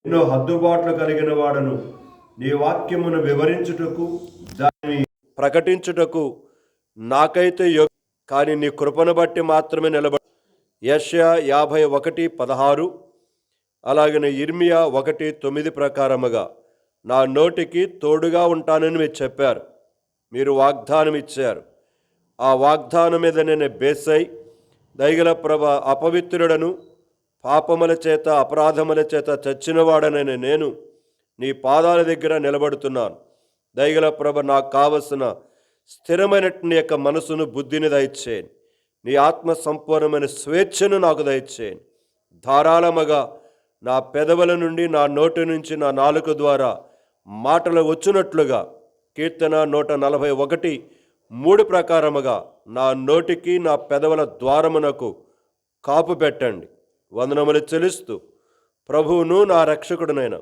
ఎన్నో హద్దుబాట్లు కలిగిన వాడను, నీ వాక్యమును వివరించుటకు దాన్ని ప్రకటించుటకు నాకైతే కానీ నీ కృపను బట్టి మాత్రమే నిలబడి. యెషయా 51:16, అలాగనే ఇర్మియా 1:9 ప్రకారముగా నా నోటికి తోడుగా ఉంటానని మీరు చెప్పారు. మీరు వాగ్దానం ఇచ్చారు. ఆ వాగ్దానం మీద నేను బేసై దయగల ప్రభ అపవిత్రుడను, పాపముల చేత అపరాధముల చేత చచ్చినవాడనని నేను నీ పాదాల దగ్గర నిలబడుతున్నాను. దయగల ప్రభ నాకు కావలసిన స్థిరమైనటువంటి యొక్క మనసును, బుద్ధిని దయచేయండి. నీ ఆత్మ సంపూర్ణమైన స్వేచ్ఛను నాకు దయచేయండి. ధారాళముగా నా పెదవుల నుండి, నా నోటి నుంచి, నా నాలుక ద్వారా మాటలు వచ్చినట్లుగా కీర్తన 141:3 ప్రకారముగా నా నోటికి, నా పెదవుల ద్వారమునకు కాపు పెట్టండి. వందనములు చెల్లిస్తూ ప్రభువును నా రక్షకుడునైన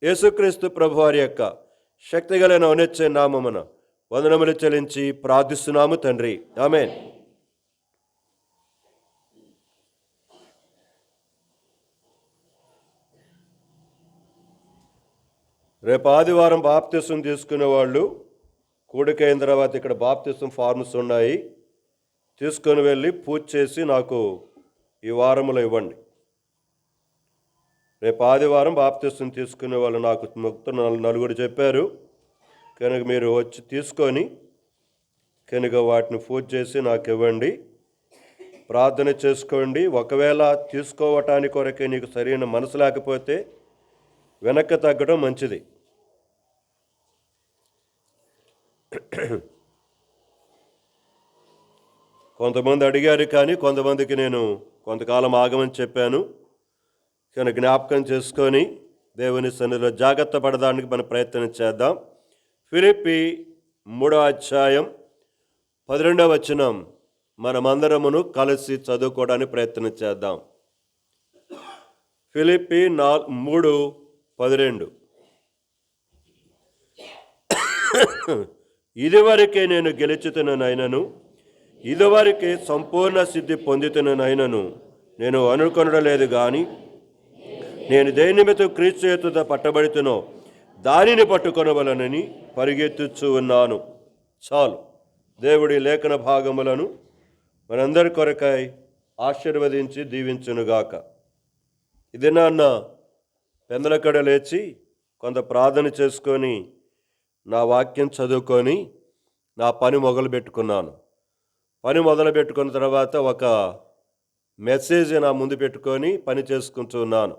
యేసుక్రీస్తు ప్రభు వారి యొక్క శక్తిగలైన ఔన్నత్య నామమున వందనములు చెల్లించి ప్రార్థిస్తున్నాము తండ్రి, ఆమేన్. రేపు ఆదివారం బాప్తిసం తీసుకునే వాళ్ళు కూడికైన తర్వాత ఇక్కడ బాప్తిసం ఫార్మ్స్ ఉన్నాయి, తీసుకొని వెళ్ళి పూజ చేసి నాకు ఈ వారములో ఇవ్వండి. రేపు ఆదివారం బాప్తిసం తీసుకునే వాళ్ళు నాకు నలుగురు చెప్పారు కనుక మీరు వచ్చి తీసుకొని కనుక వాటిని పూజ చేసి నాకు ఇవ్వండి. ప్రార్థన చేసుకోండి. ఒకవేళ తీసుకోవటానికి కొరకే నీకు సరైన మనసు లేకపోతే వెనక్కి తగ్గడం మంచిది. కొంతమంది అడిగారు, కానీ కొంతమందికి నేను కొంతకాలం ఆగమని చెప్పాను. కనుక జ్ఞాపకం చేసుకొని దేవుని సన్నిధిలో జాగ్రత్త పడడానికి మనం ప్రయత్నం చేద్దాం. ఫిలిప్పీ 3:12 మనమందరమును కలిసి చదువుకోవడానికి ప్రయత్నం చేద్దాం. ఫిలిప్పీ 3:12 ఇదివరకే నేను గెలుచుతున్ననైనను, ఇదివరకే సంపూర్ణ సిద్ధి పొందుతున్ననైనను నేను అనుకొనలేదు, కానీ నేను దేని నిమిత్తం క్రీస్తు చేతుతో పట్టబడుతునో దానిని పట్టుకొనవలనని పరిగెత్తుచూ ఉన్నాను. చాలు. దేవుడి లేఖన భాగములను మనందరి కొరకై ఆశీర్వదించి దీవించునుగాక. ఇది నాన్న పెందలకడ లేచి కొంత ప్రార్థన చేసుకొని నా వాక్యం చదువుకొని నా పని మొదలుపెట్టుకున్నాను. పని మొదలుపెట్టుకున్న తర్వాత ఒక మెసేజ్ నా ముందు పెట్టుకొని పని చేసుకుంటున్నాను.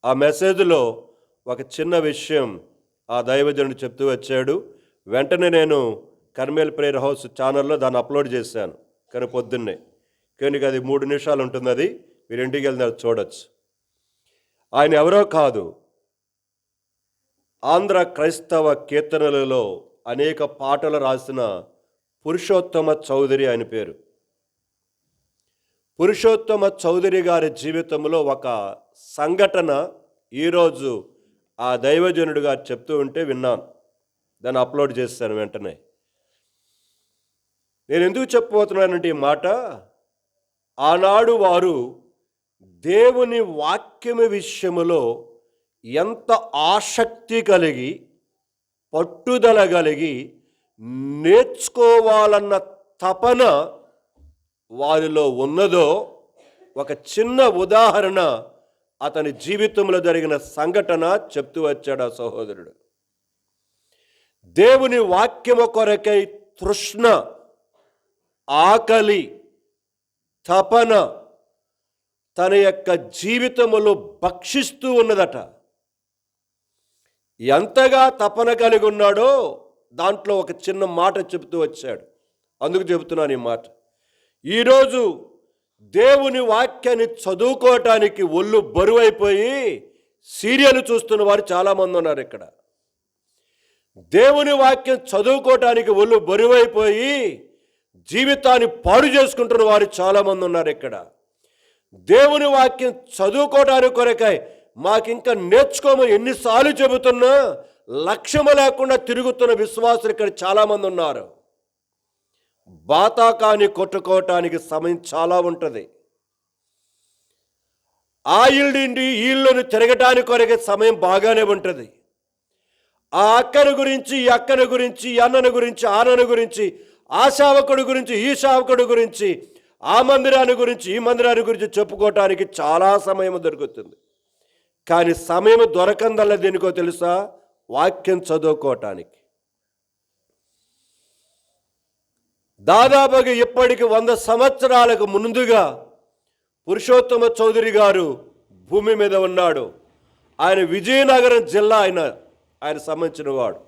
ఆ మెసేజ్లో ఒక చిన్న విషయం ఆ దైవజనుడు చెప్తూ వచ్చాడు. వెంటనే నేను కర్మేల్ ప్రేయర్ హౌస్ ఛానల్లో దాన్ని అప్లోడ్ చేశాను. కానీ పొద్దున్నే కనుక అది 3 నిమిషాలు ఉంటుంది. అది మీరు ఇంటికి వెళ్ళిన చూడొచ్చు. ఆయన ఎవరో కాదు, ఆంధ్ర క్రైస్తవ కీర్తనలలో అనేక పాటలు రాసిన పురుషోత్తమ చౌదరి ఆయన పేరు. పురుషోత్తమ చౌదరి గారి జీవితంలో ఒక సంఘటన ఈరోజు ఆ దైవజనుడు గారు చెప్తూ ఉంటే విన్నాను. దాన్ని అప్లోడ్ చేశాను వెంటనే. నేను ఎందుకు చెప్పబోతున్నానంటే ఈ మాట, ఆనాడు వారు దేవుని వాక్యము విషయములో ఎంత ఆసక్తి కలిగి, పట్టుదల కలిగి, నేర్చుకోవాలన్న తపన వారిలో ఉన్నదో ఒక చిన్న ఉదాహరణ అతని జీవితంలో జరిగిన సంఘటన చెప్తూ వచ్చాడు ఆ సహోదరుడు. దేవుని వాక్యము కొరకై తృష్ణ, ఆకలి, తపన తన యొక్క జీవితములో భక్షిస్తూ ఉన్నదట. ఎంతగా తపన కలిగి ఉన్నాడో దాంట్లో ఒక చిన్న మాట చెబుతూ వచ్చాడు. అందుకు చెబుతున్నాను ఈ మాట. ఈరోజు దేవుని వాక్యాన్ని చదువుకోవటానికి ఒళ్ళు బరువైపోయి సీరియల్ చూస్తున్న వారు చాలామంది ఉన్నారు ఇక్కడ. దేవుని వాక్యం చదువుకోవటానికి ఒళ్ళు బరువైపోయి జీవితాన్ని పాడు చేసుకుంటున్న వారు చాలామంది ఉన్నారు ఇక్కడ. దేవుని వాక్యం చదువుకోవడానికి కొరకై మాకింకా నేర్చుకోమని ఎన్నిసార్లు చెబుతున్నా లక్ష్యము లేకుండా తిరుగుతున్న విశ్వాసులు ఇక్కడ చాలామంది ఉన్నారు. బాతాకాన్ని కొట్టుకోవటానికి సమయం చాలా ఉంటుంది. ఆ ఇల్లు నుండి ఈ ఇల్లును తిరగటానికి కొరకే సమయం బాగానే ఉంటుంది. ఆ అక్కను గురించి, ఈ అక్కను గురించి, ఈ అన్నను గురించి, ఆ అన్నను గురించి, ఆ సేవకుడి గురించి, ఈ సేవకుడి గురించి, ఆ మందిరాన్ని గురించి, ఈ మందిరాన్ని గురించి చెప్పుకోవటానికి చాలా సమయం దొరుకుతుంది. కానీ సమయం దొరకందల్లా దేనికో తెలుసా? వాక్యం చదువుకోవటానికి. దాదాపుగా ఇప్పటికి 100 సంవత్సరాలకు ముందుగా పురుషోత్తమ చౌదరి గారు భూమి మీద ఉన్నాడు. ఆయన విజయనగరం జిల్లా ఆయన సంబంధించిన వాడు.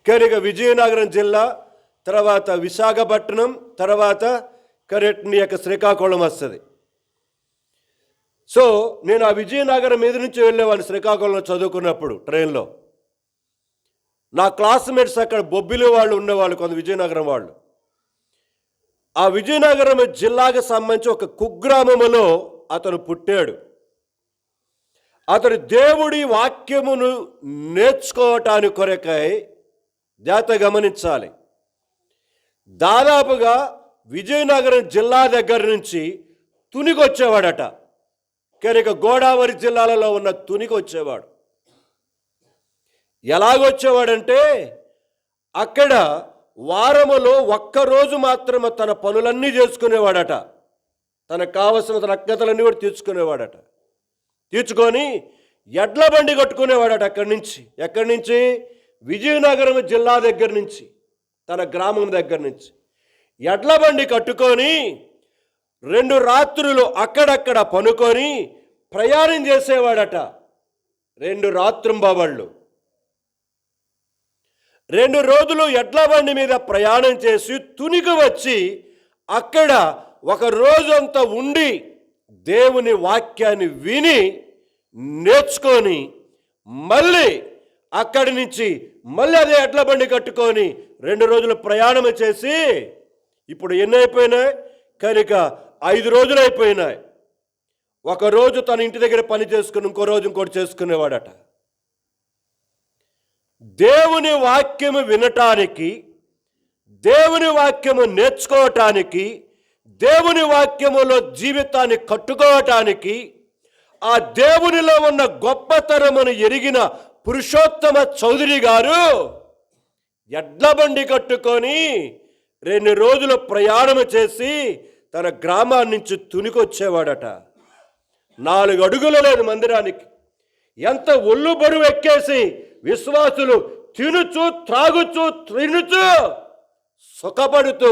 కనుక విజయనగరం జిల్లా, తర్వాత విశాఖపట్నం, తర్వాత కరెక్ట్ని యొక్క శ్రీకాకుళం వస్తుంది. సో నేను ఆ విజయనగరం మీద నుంచి వెళ్ళేవాడిని శ్రీకాకుళంలో చదువుకున్నప్పుడు ట్రైన్లో. నా క్లాస్మేట్స్ అక్కడ బొబ్బిలి వాళ్ళు ఉండేవాళ్ళు, కొంత విజయనగరం వాళ్ళు. ఆ విజయనగరం జిల్లాకు సంబంధించి ఒక కుగ్రామములో అతను పుట్టాడు. అతడు దేవుడి వాక్యమును నేర్చుకోవటానికి కొరకై జాగ్రత్త గమనించాలి. దాదాపుగా విజయనగరం జిల్లా దగ్గర నుంచి తునికి వచ్చేవాడట. కనుక గోదావరి జిల్లాలలో ఉన్న తునికి వచ్చేవాడు. ఎలాగొచ్చేవాడంటే అక్కడ వారములో ఒక్కరోజు మాత్రమే తన పనులన్నీ చేసుకునేవాడట. తనకు కావలసిన తన అజ్ఞతలన్నీ కూడా తీర్చుకునేవాడట. తీర్చుకొని ఎడ్ల బండి కట్టుకునేవాడట. ఎక్కడి నుంచి విజయనగరం జిల్లా దగ్గర నుంచి, తన గ్రామం దగ్గర నుంచి ఎడ్ల బండి కట్టుకొని 2 రాత్రులు అక్కడక్కడ పనుకొని ప్రయాణం చేసేవాడట. 2 రాత్రింబవళ్ళు 2 రోజులు ఎడ్ల బండి మీద ప్రయాణం చేసి తునికి వచ్చి అక్కడ ఒక రోజంతా ఉండి దేవుని వాక్యాన్ని విని నేర్చుకొని మళ్ళీ అక్కడి నుంచి మళ్ళీ అదే ఎడ్ల బండి కట్టుకొని 2 రోజులు ప్రయాణం చేసి ఇప్పుడు ఎన్ని అయిపోయినాయి? కనుక 5 రోజులు అయిపోయినాయి. ఒక రోజు తన ఇంటి దగ్గర పని చేసుకుని ఇంకో రోజు ఇంకోటి చేసుకునేవాడట. దేవుని వాక్యము వినటానికి, దేవుని వాక్యము నేర్చుకోవటానికి, దేవుని వాక్యములో జీవితాన్ని కట్టుకోవటానికి, ఆ దేవునిలో ఉన్న గొప్పతనమును ఎరిగిన పురుషోత్తమ చౌదరి గారు ఎడ్ల బండి కట్టుకొని 2 రోజులు ప్రయాణం చేసి తన గ్రామాన్ని నుంచి తునికొచ్చేవాడట. 4 అడుగులు లేదు మందిరానికి. ఎంత ఒళ్ళు బరువు ఎక్కేసి విశ్వాసులు తినుచు, త్రాగుచు, తినుచు, సుఖపడుతూ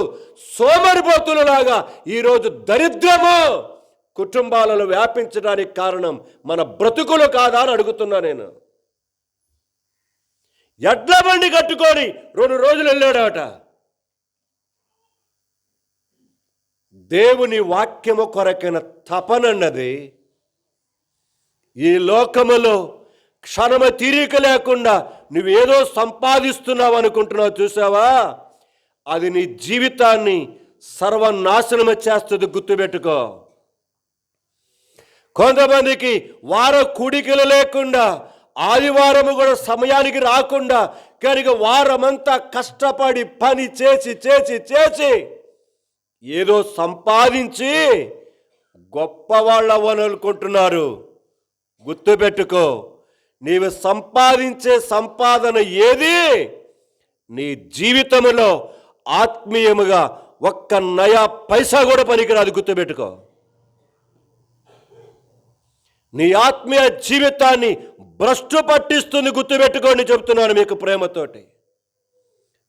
సోమరిపోతులలాగా ఈరోజు దరిద్రము కుటుంబాలలో వ్యాపించడానికి కారణం మన బ్రతుకులు కాదా అని అడుగుతున్నా నేను. ఎడ్ల బండి కట్టుకొని 2 రోజులు వెళ్ళాడట. దేవుని వాక్యము కొరకైన తపనన్నది ఈ లోకములో క్షణమ తీరిక లేకుండా నువ్వేదో సంపాదిస్తున్నావు అనుకుంటున్నావు, చూసావా? అది నీ జీవితాన్ని సర్వనాశనం చేస్తుంది, గుర్తుపెట్టుకో. కొంతమందికి వార కూడికలు లేకుండా, ఆదివారము కూడా సమయానికి రాకుండా, కనుక వారమంతా కష్టపడి పని చేసి చేసి చేసి ఏదో సంపాదించి గొప్పవాళ్ళవని అనుకుంటున్నారు. గుర్తుపెట్టుకో, నీవు సంపాదించే సంపాదన ఏది నీ జీవితంలో ఆత్మీయముగా ఒక్క నయా పైసా కూడా పనికిరాదు. గుర్తుపెట్టుకో, నీ ఆత్మీయ జీవితాన్ని భ్రష్టు పట్టిస్తుంది. గుర్తుపెట్టుకోండి, చెప్తున్నాను మీకు ప్రేమతోటి.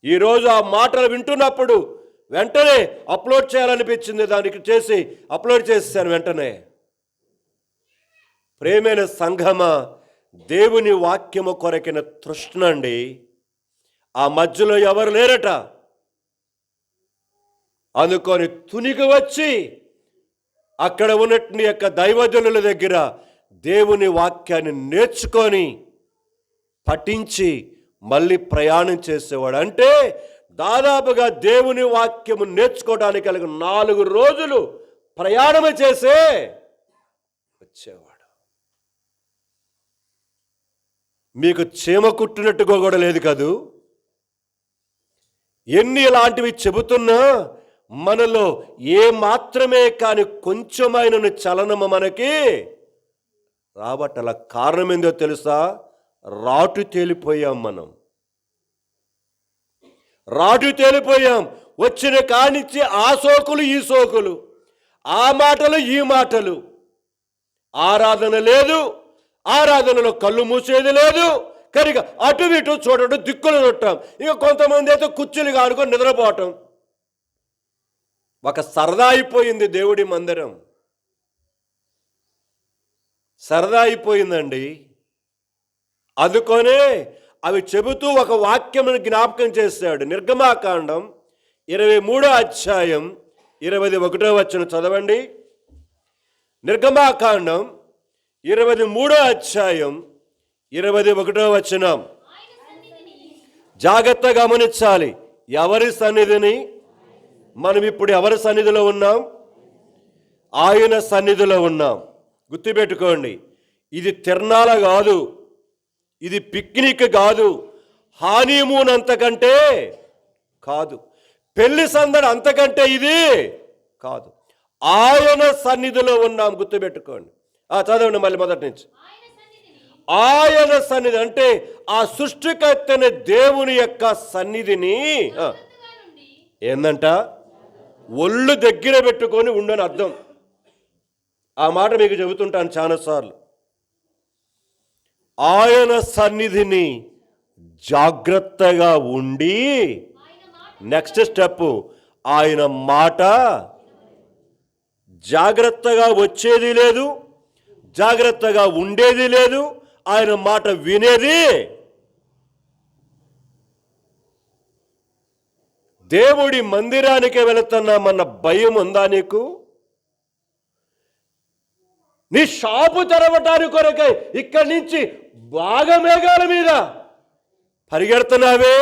ఈరోజు ఆ మాటలు వింటున్నప్పుడు వెంటనే అప్లోడ్ చేయాలనిపించింది, దానికి చేసి అప్లోడ్ చేసేసాను వెంటనే. ప్రేమైన సంఘమా, దేవుని వాక్యము కొరకిన తృష్ణ అండి. ఆ మధ్యలో ఎవరు లేరట. అనుకొని తునికి వచ్చి అక్కడ ఉన్నట్టు యొక్క దైవజనుల దగ్గర దేవుని వాక్యాన్ని నేర్చుకొని పఠించి మళ్ళీ ప్రయాణం చేసేవాడు. అంటే దాదాపుగా దేవుని వాక్యము నేర్చుకోవడానికి 4 రోజులు ప్రయాణం చేసే వచ్చేవాడు. మీకు చీమ కుట్టినట్టుగా కూడా లేదు కదూ. ఎన్ని ఇలాంటివి చెబుతున్నా మనలో ఏ మాత్రమే కాని కొంచెమైనను చలనము మనకి రాబట్టల. కారణం ఏందో తెలుసా? రాటు తేలిపోయాం మనం. రాటు తేలిపోయాం. వచ్చిన కానిచ్చి ఆ సోకులు ఈ సోకులు, ఆ మాటలు ఈ మాటలు. ఆరాధన లేదు, ఆరాధనలో కళ్ళు మూసేది లేదు. కనుక అటు ఇటు చూడటం, దిక్కులు చుట్టాం. ఇక కొంతమంది అయితే కుర్చీలు కానుకొని నిద్రపోవటం. ఒక సరదా అయిపోయింది దేవుడి మందిరం. సరదా అయిపోయిందండి. అందుకొనే అవి చెబుతూ ఒక వాక్యమును జ్ఞాపకం చేశాడు. నిర్గమాకాండం 23వ అధ్యాయం 21వ వచనం చదవండి. నిర్గమాకాండం 23వ అధ్యాయం 21వ వచనం. జాగ్రత్తగా గమనించాలి. ఎవరి సన్నిధిని? మనం ఇప్పుడు ఎవరి సన్నిధిలో ఉన్నాం? ఆయన సన్నిధిలో ఉన్నాం. గుర్తుపెట్టుకోండి, ఇది తిరణాల కాదు, ఇది పిక్నిక్ కాదు, హానీమూన్ అంతకంటే కాదు, పెళ్లి సందడి అంతకంటే ఇది కాదు. ఆయన సన్నిధిలో ఉన్నాం. గుర్తుపెట్టుకోండి. చదవండి మళ్ళీ మొదటి నుంచి. ఆయన సన్నిధి అంటే ఆ సృష్టికర్తని దేవుని యొక్క సన్నిధిని ఏందంట? ఒళ్ళు దగ్గర పెట్టుకొని ఉండని అర్థం. ఆ మాట మీకు చెబుతుంటాను చాలాసార్లు. ఆయన సన్నిధిని జాగ్రత్తగా ఉండి, నెక్స్ట్ స్టెప్ ఆయన మాట. జాగ్రత్తగా వచ్చేది లేదు, జాగ్రత్తగా ఉండేది లేదు, ఆయన మాట వినేది. దేవుడి మందిరానికి వెళుతున్నామన్న భయం ఉందా నీకు? నీ షాపు తెరవటానికి కొరకై ఇక్కడి నుంచి బాగా మేఘాల మీద పరిగెడుతున్నావే,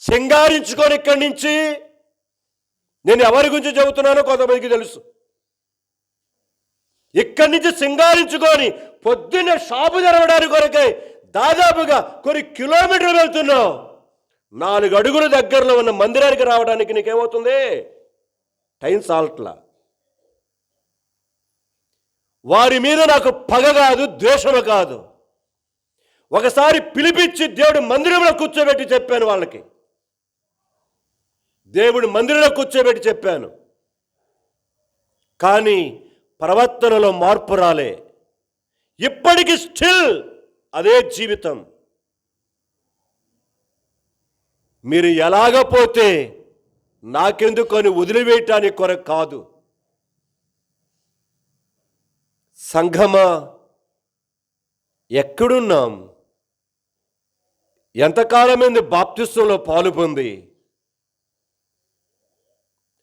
సింగారించుకొని ఇక్కడి నుంచి. నేను ఎవరి గురించి చెబుతున్నానో కొంతమందికి తెలుసు. ఇక్కడి నుంచి సింగారించుకొని పొద్దున్నే షాపు తెరవడానికి కొరకై దాదాపుగా కొన్ని కిలోమీటర్లు వెళ్తున్నావు. 4 అడుగుల దగ్గరలో ఉన్న మందిరానికి రావడానికి నీకేమవుతుంది? టైం సాల్ట్లా. వారి మీద నాకు పగ కాదు, ద్వేషము కాదు. ఒకసారి పిలిపించి దేవుడి మందిరంలో కూర్చోబెట్టి చెప్పాను వాళ్ళకి. దేవుడి మందిరంలో కూర్చోబెట్టి చెప్పాను. కానీ ప్రవర్తనలో మార్పు రాలే. ఇప్పటికీ స్టిల్ అదే జీవితం. మీరు ఎలాగపోతే నాకెందుకు అని వదిలివేయటానికి కొరకు కాదు. సంఘమా, ఎక్కడున్నాం? ఎంతకాలమైంది బాప్తిస్మంలో పాలు పొంది?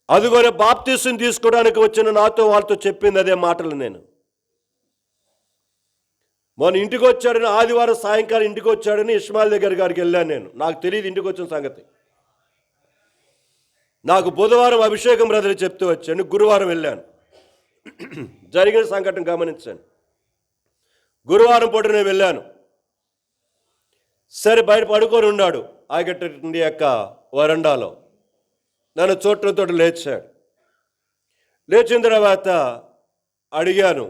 అదిగోనే బాప్తిస్వం తీసుకోవడానికి వచ్చిన నాతో వాళ్ళతో చెప్పింది అదే మాటలు. నేను మొన్న ఇంటికి వచ్చాడని, ఆదివారం సాయంకాలం ఇంటికి వచ్చాడని ఇస్మాయిల్ గారికి వెళ్ళాను నేను. నాకు తెలియదు ఇంటికి వచ్చిన సంగతి. నాకు బుధవారం అభిషేకం బ్రదర్ చెప్తూ వచ్చాను. గురువారం వెళ్ళాను. జరిగిన సంఘటన గమనించాను. గురువారం పూట నేను వెళ్ళాను. సరే, బయట పడుకొని ఉన్నాడు ఆగట్టి యొక్క వరండాలో. నన్ను చూడటంతో లేచాడు. లేచిన తర్వాత అడిగాను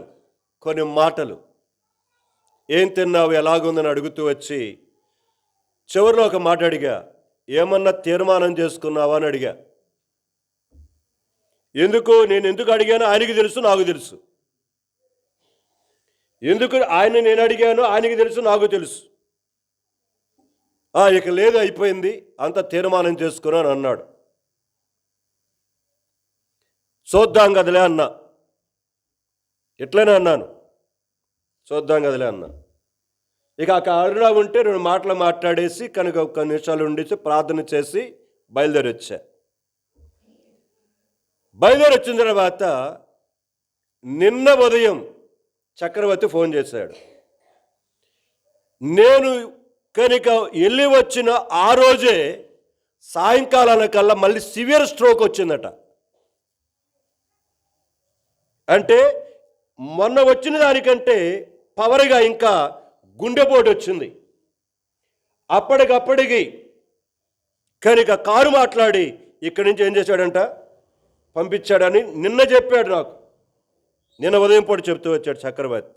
కొన్ని మాటలు. ఏం తిన్నావు, ఎలాగుందని అడుగుతూ వచ్చి చివరిలో ఒక మాట అడిగా. ఏమన్నా తీర్మానం చేసుకున్నావా అని అడిగా. నేను ఎందుకు అడిగానో ఆయనకి తెలుసు, నాకు తెలుసు. ఎందుకు నేను అడిగానో ఆయనకి తెలుసు, నాకు తెలుసు. ఇక లేదు, అయిపోయింది, అంత తీర్మానం చేసుకున్నాను అన్నాడు. చూద్దాం కదలే అన్నా. ఎట్లనే అన్నాను, చూద్దాం కదలే అన్నా. ఇక ఆ అరుణ ఉంటే 2 మాటలు మాట్లాడేసి కనుక 1 నిమిషాలు ఉండేసి ప్రార్థన చేసి బయలుదేరి వచ్చా. బయలుదేరి వచ్చిన తర్వాత నిన్న ఉదయం చక్రవర్తి ఫోన్ చేశాడు. నేను కనుక వెళ్ళి వచ్చిన ఆ రోజే సాయంకాలానికల్లా మళ్ళీ సివియర్ స్ట్రోక్ వచ్చిందట. అంటే మొన్న వచ్చిన దానికంటే పవర్గా ఇంకా గుండెపోటు వచ్చింది. అప్పటికప్పటికి కనుక కారు మాట్లాడి ఇక్కడి నుంచి ఏం చేశాడంట, పంపించాడని నిన్న చెప్పాడు నాకు. నిన్న ఉదయం పూట చెప్తూ వచ్చాడు చక్రవర్తి.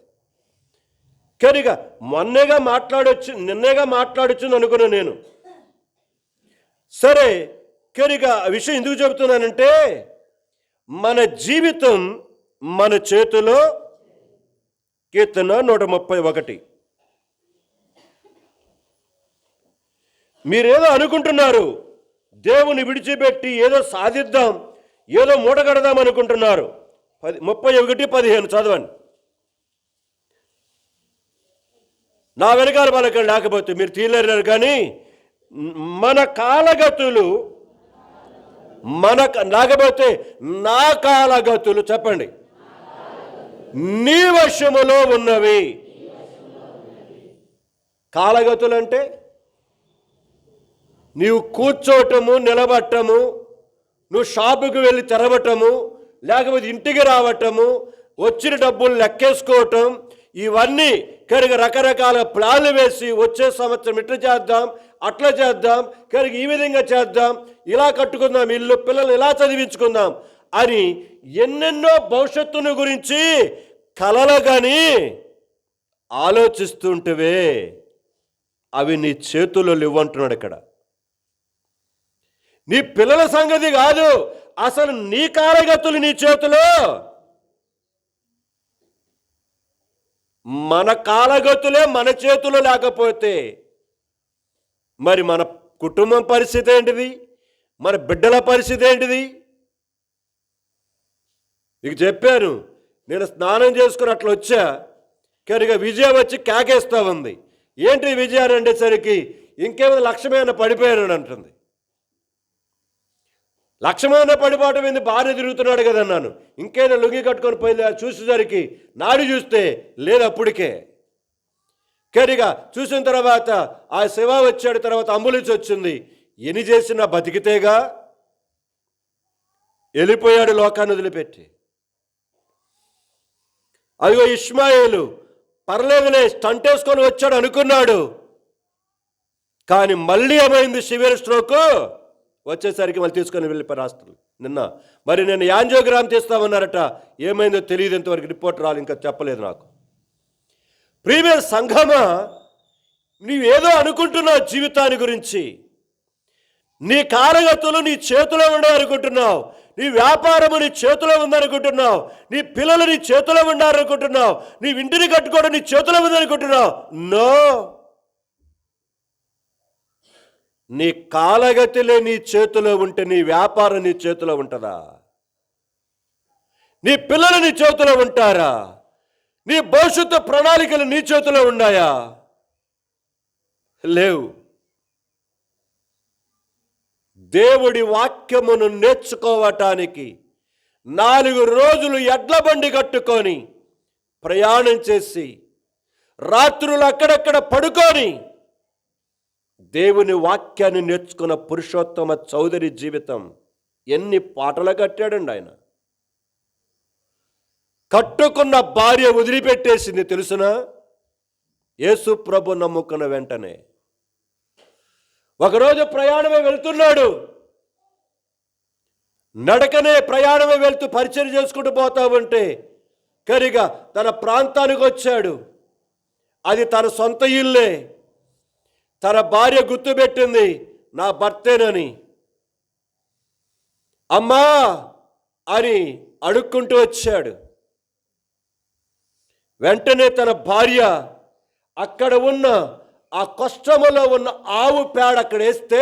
కనుక నిన్నేగా మాట్లాడొచ్చింది అనుకున్నాను నేను. సరే, కనుక ఆ విషయం ఎందుకు చెబుతున్నానంటే, మన జీవితం మన చేతిలో. కీర్తన 131. మీరేదో అనుకుంటున్నారు, దేవుని విడిచిపెట్టి ఏదో సాధిద్దాం, ఏదో మూట కడదాం అనుకుంటున్నారు. 31:15 చదవండి. నా వెనకాల వాళ్ళకి లేకపోతే మీరు తీయలేరు, కానీ మన కాలగతులు లేకపోతే నా కాలగతులు చెప్పండి, నీ వశములో ఉన్నవి. కాలగతులు అంటే నీవు కూర్చోవటము, నిలబట్టము, నువ్వు షాపుకి వెళ్ళి తెరవటము, లేకపోతే ఇంటికి రావటము, వచ్చిన డబ్బులు లెక్కేసుకోవటం, ఇవన్నీ కనుక రకరకాల ప్లాన్లు వేసి వచ్చే సంవత్సరం ఇట్లా చేద్దాం, అట్లా చేద్దాం, కనుక ఈ విధంగా చేద్దాం, ఇలా కట్టుకుందాం ఇల్లు, పిల్లల్ని ఇలా చదివించుకుందాం అని ఎన్నెన్నో భవిష్యత్తును గురించి కలలు కానీ ఆలోచిస్తుంటవే, అవి నీ చేతుల్లో లేవంటున్నాడు ఇక్కడ. నీ పిల్లల సంగతి కాదు, అసలు నీ కాలగతులు నీ చేతిలో. మన కాలగతులే మన చేతిలో లేకపోతే మరి మన కుటుంబం పరిస్థితి ఏంటిది, మన బిడ్డల పరిస్థితి ఏంటిది? నీకు చెప్పాను, నేను స్నానం చేసుకుని అట్లా వచ్చా, కనుక విజయ వచ్చి కేకేస్తా ఉంది. ఏంటి విజయాన్ని అనేసరికి ఇంకేమైనా లక్ష్యమైన పడిపోయాను అంటుంది. లక్ష్యమైన పడిపోవటం ఏంది, భార్య తిరుగుతున్నాడు కదా అన్నాను. ఇంకేదో లుంగి కట్టుకొని పోయి చూసేసరికి నాడు చూస్తే లేదు అప్పటికే. కనుక చూసిన తర్వాత ఆ శివ వచ్చాడు, తర్వాత అంబులెన్స్ వచ్చింది. ఎన్ని చేసినా బతికితేగా, వెళ్ళిపోయాడు లోకాన్ని వదిలిపెట్టి. అదిగో ఇష్మాయేలు పర్లేదులే స్టంట్ వేసుకొని వచ్చాడు అనుకున్నాడు, కానీ మళ్ళీ ఏమైంది, సివియర్ స్ట్రోక్ వచ్చేసరికి మళ్ళీ తీసుకొని వెళ్ళిపోయారు హాస్పిటల్. మరి నేను యాంజియోగ్రామ్ తీస్తామన్నారట, ఏమైందో తెలియదు, ఇంతవరకు రిపోర్ట్ రాలి, ఇంకా చెప్పలేదు నాకు. ప్రియమైన సంఘమా, నీవేదో అనుకుంటున్నావు జీవితాన్ని గురించి, నీ కాలగతులు నీ చేతిలో ఉండాలనుకుంటున్నావు, నీ వ్యాపారము నీ చేతిలో ఉందనుకుంటున్నావు, నీ పిల్లలు నీ చేతిలో ఉండాలనుకుంటున్నావు, నీ ఇంటిని కట్టుకోవడం నీ చేతిలో ఉందనుకుంటున్నావు. నో, నీ కాలగతిలే నీ చేతిలో ఉంటే నీ వ్యాపారం నీ చేతిలో ఉంటుందా? నీ పిల్లలు నీ చేతిలో ఉంటారా? నీ భవిష్యత్తు ప్రణాళికలు నీ చేతిలో ఉన్నాయా? లేవు. దేవుడి వాక్యమును నేర్చుకోవటానికి 4 రోజులు ఎడ్ల బండి కట్టుకొని ప్రయాణం చేసి రాత్రులు అక్కడక్కడ పడుకొని దేవుని వాక్యాన్ని నేర్చుకున్న పురుషోత్తమ చౌదరి జీవితం ఎన్ని పాటలు కట్టాడండి ఆయన. కట్టుకున్న భార్య వదిలిపెట్టేసింది తెలుసునా? యేసు ప్రభు నమ్ముకున్న వెంటనే. ఒకరోజు ప్రయాణమే వెళ్తున్నాడు, నడకనే ప్రయాణమే వెళ్తూ పరిచయం చేసుకుంటూ పోతా ఉంటే కనుక తన ప్రాంతానికి వచ్చాడు. అది తన సొంత ఇల్లే. తన భార్య గుర్తుపెట్టింది, నా భర్తేనని. అమ్మా అని అడుక్కుంటూ వచ్చాడు. వెంటనే తన భార్య అక్కడ ఉన్న ఆ కష్టములో ఉన్న ఆవు పేడ అక్కడ వేస్తే,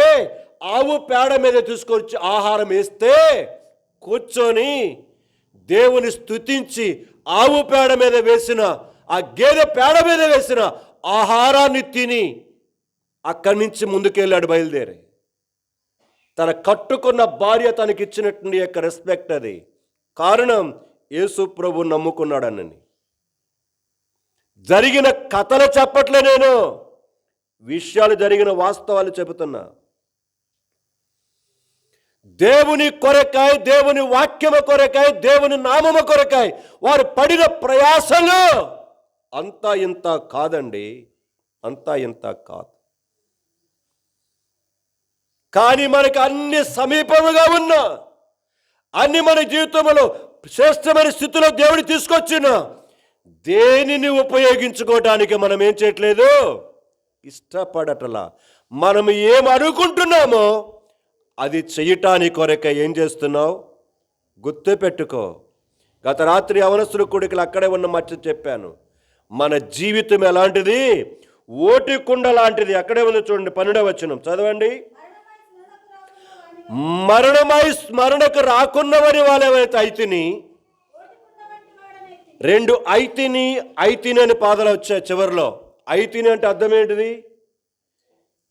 ఆవు పేడ మీద తీసుకొచ్చి ఆహారం వేస్తే కూర్చొని దేవుని స్తుతించి ఆవు పేడ మీద వేసిన, ఆ గేదె పేడ మీద వేసిన ఆహారాన్ని తిని అక్కడి నుంచి ముందుకెళ్ళాడు బయలుదేరి. తన కట్టుకున్న భార్య తనకిచ్చినటువంటి యొక్క రెస్పెక్ట్ అది. కారణం యేసు ప్రభు నమ్ముకున్నాడనని. జరిగిన కథలు చెప్పట్లే, నేను విషయాలు జరిగిన వాస్తవాలు చెబుతున్నా. దేవుని కొరకాయ, దేవుని వాక్యము కొరకాయ, దేవుని నామము కొరకాయ వారు పడిన ప్రయాసలు అంతా ఇంత కాదండి, అంతా ఇంత కాదు. కానీ మనకు అన్ని సమీపముగా ఉన్న అన్ని మన జీవితంలో శ్రేష్టమైన స్థితిలో దేవుడు తీసుకొచ్చిన దేనిని ఉపయోగించుకోవడానికి మనం ఏం చేయట్లేదు, ఇష్టపడటలా. మనం ఏం అనుకుంటున్నామో అది చెయ్యటానికి కొరక ఏం చేస్తున్నావు గుర్తు పెట్టుకో. గత రాత్రి యవనస్తుల కొడుకులు అక్కడే ఉన్న మచ్చ చెప్పాను. మన జీవితం ఎలాంటిది, ఓటికుండ లాంటిది. అక్కడే ఉంది చూడండి, 12వ వచనం చదవండి. మరణమై స్మరణకు రాకున్నవని వాళ్ళేమైతే అయితిని, 2 అయితిని అని పాదాలు వచ్చాయి చివరిలో. అయితిని అంటే అర్థం ఏంటిది?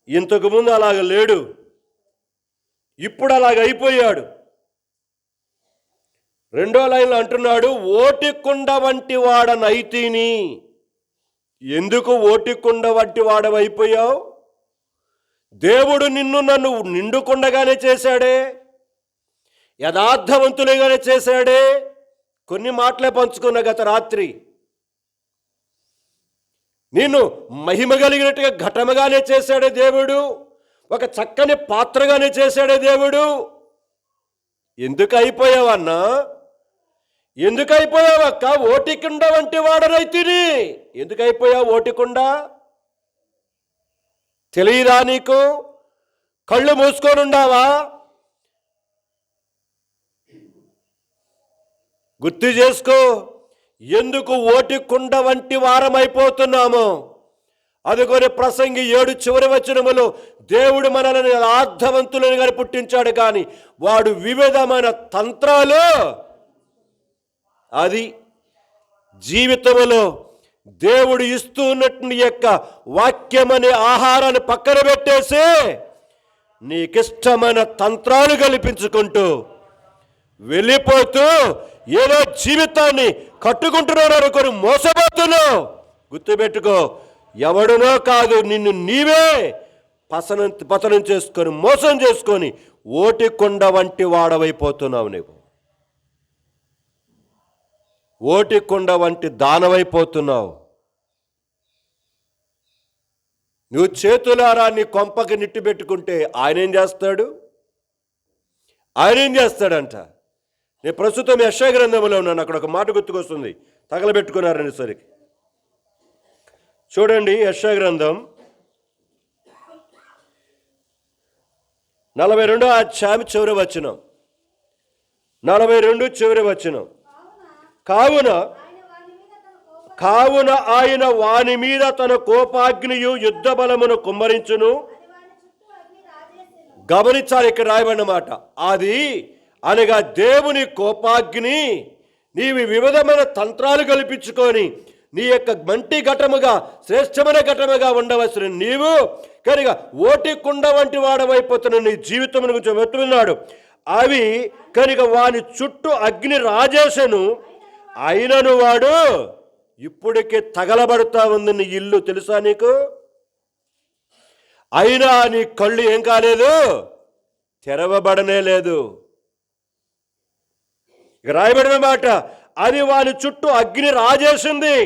ఇంతకుముందు అలాగ లేడు, ఇప్పుడు అలాగ అయిపోయాడు. 2వ లైన్లో అంటున్నాడు, ఓటికుండ వంటి వాడనైతిని. ఎందుకు ఓటికుండ వంటి వాడవైపోయావు? దేవుడు నన్ను నిండుకుండగానే చేశాడే, యథార్థవంతులుగానే చేశాడే. కొన్ని మాటలే పంచుకున్న గత రాత్రి. నిన్ను మహిమ కలిగినట్టుగా ఘటముగానే చేశాడే దేవుడు, ఒక చక్కని పాత్రగానే చేశాడే దేవుడు. ఎందుకు అయిపోయావన్నా? ఎందుకు అయిపోయావక్క? ఓటికుండ వంటి వాడనైతిని. ఎందుకు అయిపోయావు ఓటికుండ? తెలియదా నీకు? కళ్ళు మూసుకొని ఉండావా? గుర్తు చేసుకో, ఎందుకు ఓటికుండ వంటి వారమైపోతున్నాము. అదిగోని ప్రసంగి 7 చివరి వచనములో దేవుడు మనల్ని అర్థవంతులను కానీ పుట్టించాడు, కానీ వాడు వివిధమైన తంత్రాలు, అది జీవితంలో దేవుడు ఇస్తూ ఉన్నట్టు యొక్క వాక్యమనే ఆహారాన్ని పక్కన పెట్టేసి నీకిష్టమైన తంత్రాలు కల్పించుకుంటూ వెళ్ళిపోతూ ఏదో జీవితాన్ని కట్టుకుంటున్నాడు అనుకొని మోసపోతున్నావు. గుర్తుపెట్టుకో, ఎవడునో కాదు, నిన్ను నీవే పతనం చేసుకొని మోసం చేసుకొని ఓటికుండ వంటి వాడవైపోతున్నావు. నీవు ఓటికుండ వంటి దానవైపోతున్నావు. నువ్వు చేతులారా నీ కొంపకి నిట్టు పెట్టుకుంటే ఆయన ఏం చేస్తాడు? ఆయన ఏం చేస్తాడంట? నేను ప్రస్తుతం యెషయా గ్రంథంలో ఉన్నాను. అక్కడ ఒక మాట గుర్తుకొస్తుంది, తగలబెట్టుకున్నారని సరికి. చూడండి, యెషయా గ్రంథం 42వ అధ్యాయం చివరి వచనం. 42 చివరి వచనం. కావున ఆయన వాని మీద తన కోపాగ్నియు యుద్ధ బలమును కుమ్మరించును. గమనించాలి, ఇక్కడ రాయబడిన మాట. అది అనగా దేవుని కోపాగ్ని. నీవి వివిధమైన తంత్రాలు కల్పించుకొని నీ యొక్క మంటి ఘటముగా శ్రేష్టమైన ఘటముగా ఉండవలసిన నీవు కనుక ఓటికుండ వంటి వాడవైపోతున్న నీ జీవితం గురించి చెబుతున్నాడు. అవి కనుక వాని చుట్టూ అగ్ని రాజేశను, అయినను వాడు ఇప్పటికే తగలబడుతా ఉంది నీ ఇల్లు. తెలుసా నీకు? అయినా నీ కళ్ళు ఏం కాలేదు, తెరవబడనే లేదు. ఇక రాయబడిన మాట, అది వాని చుట్టూ అగ్ని రాజేసింది,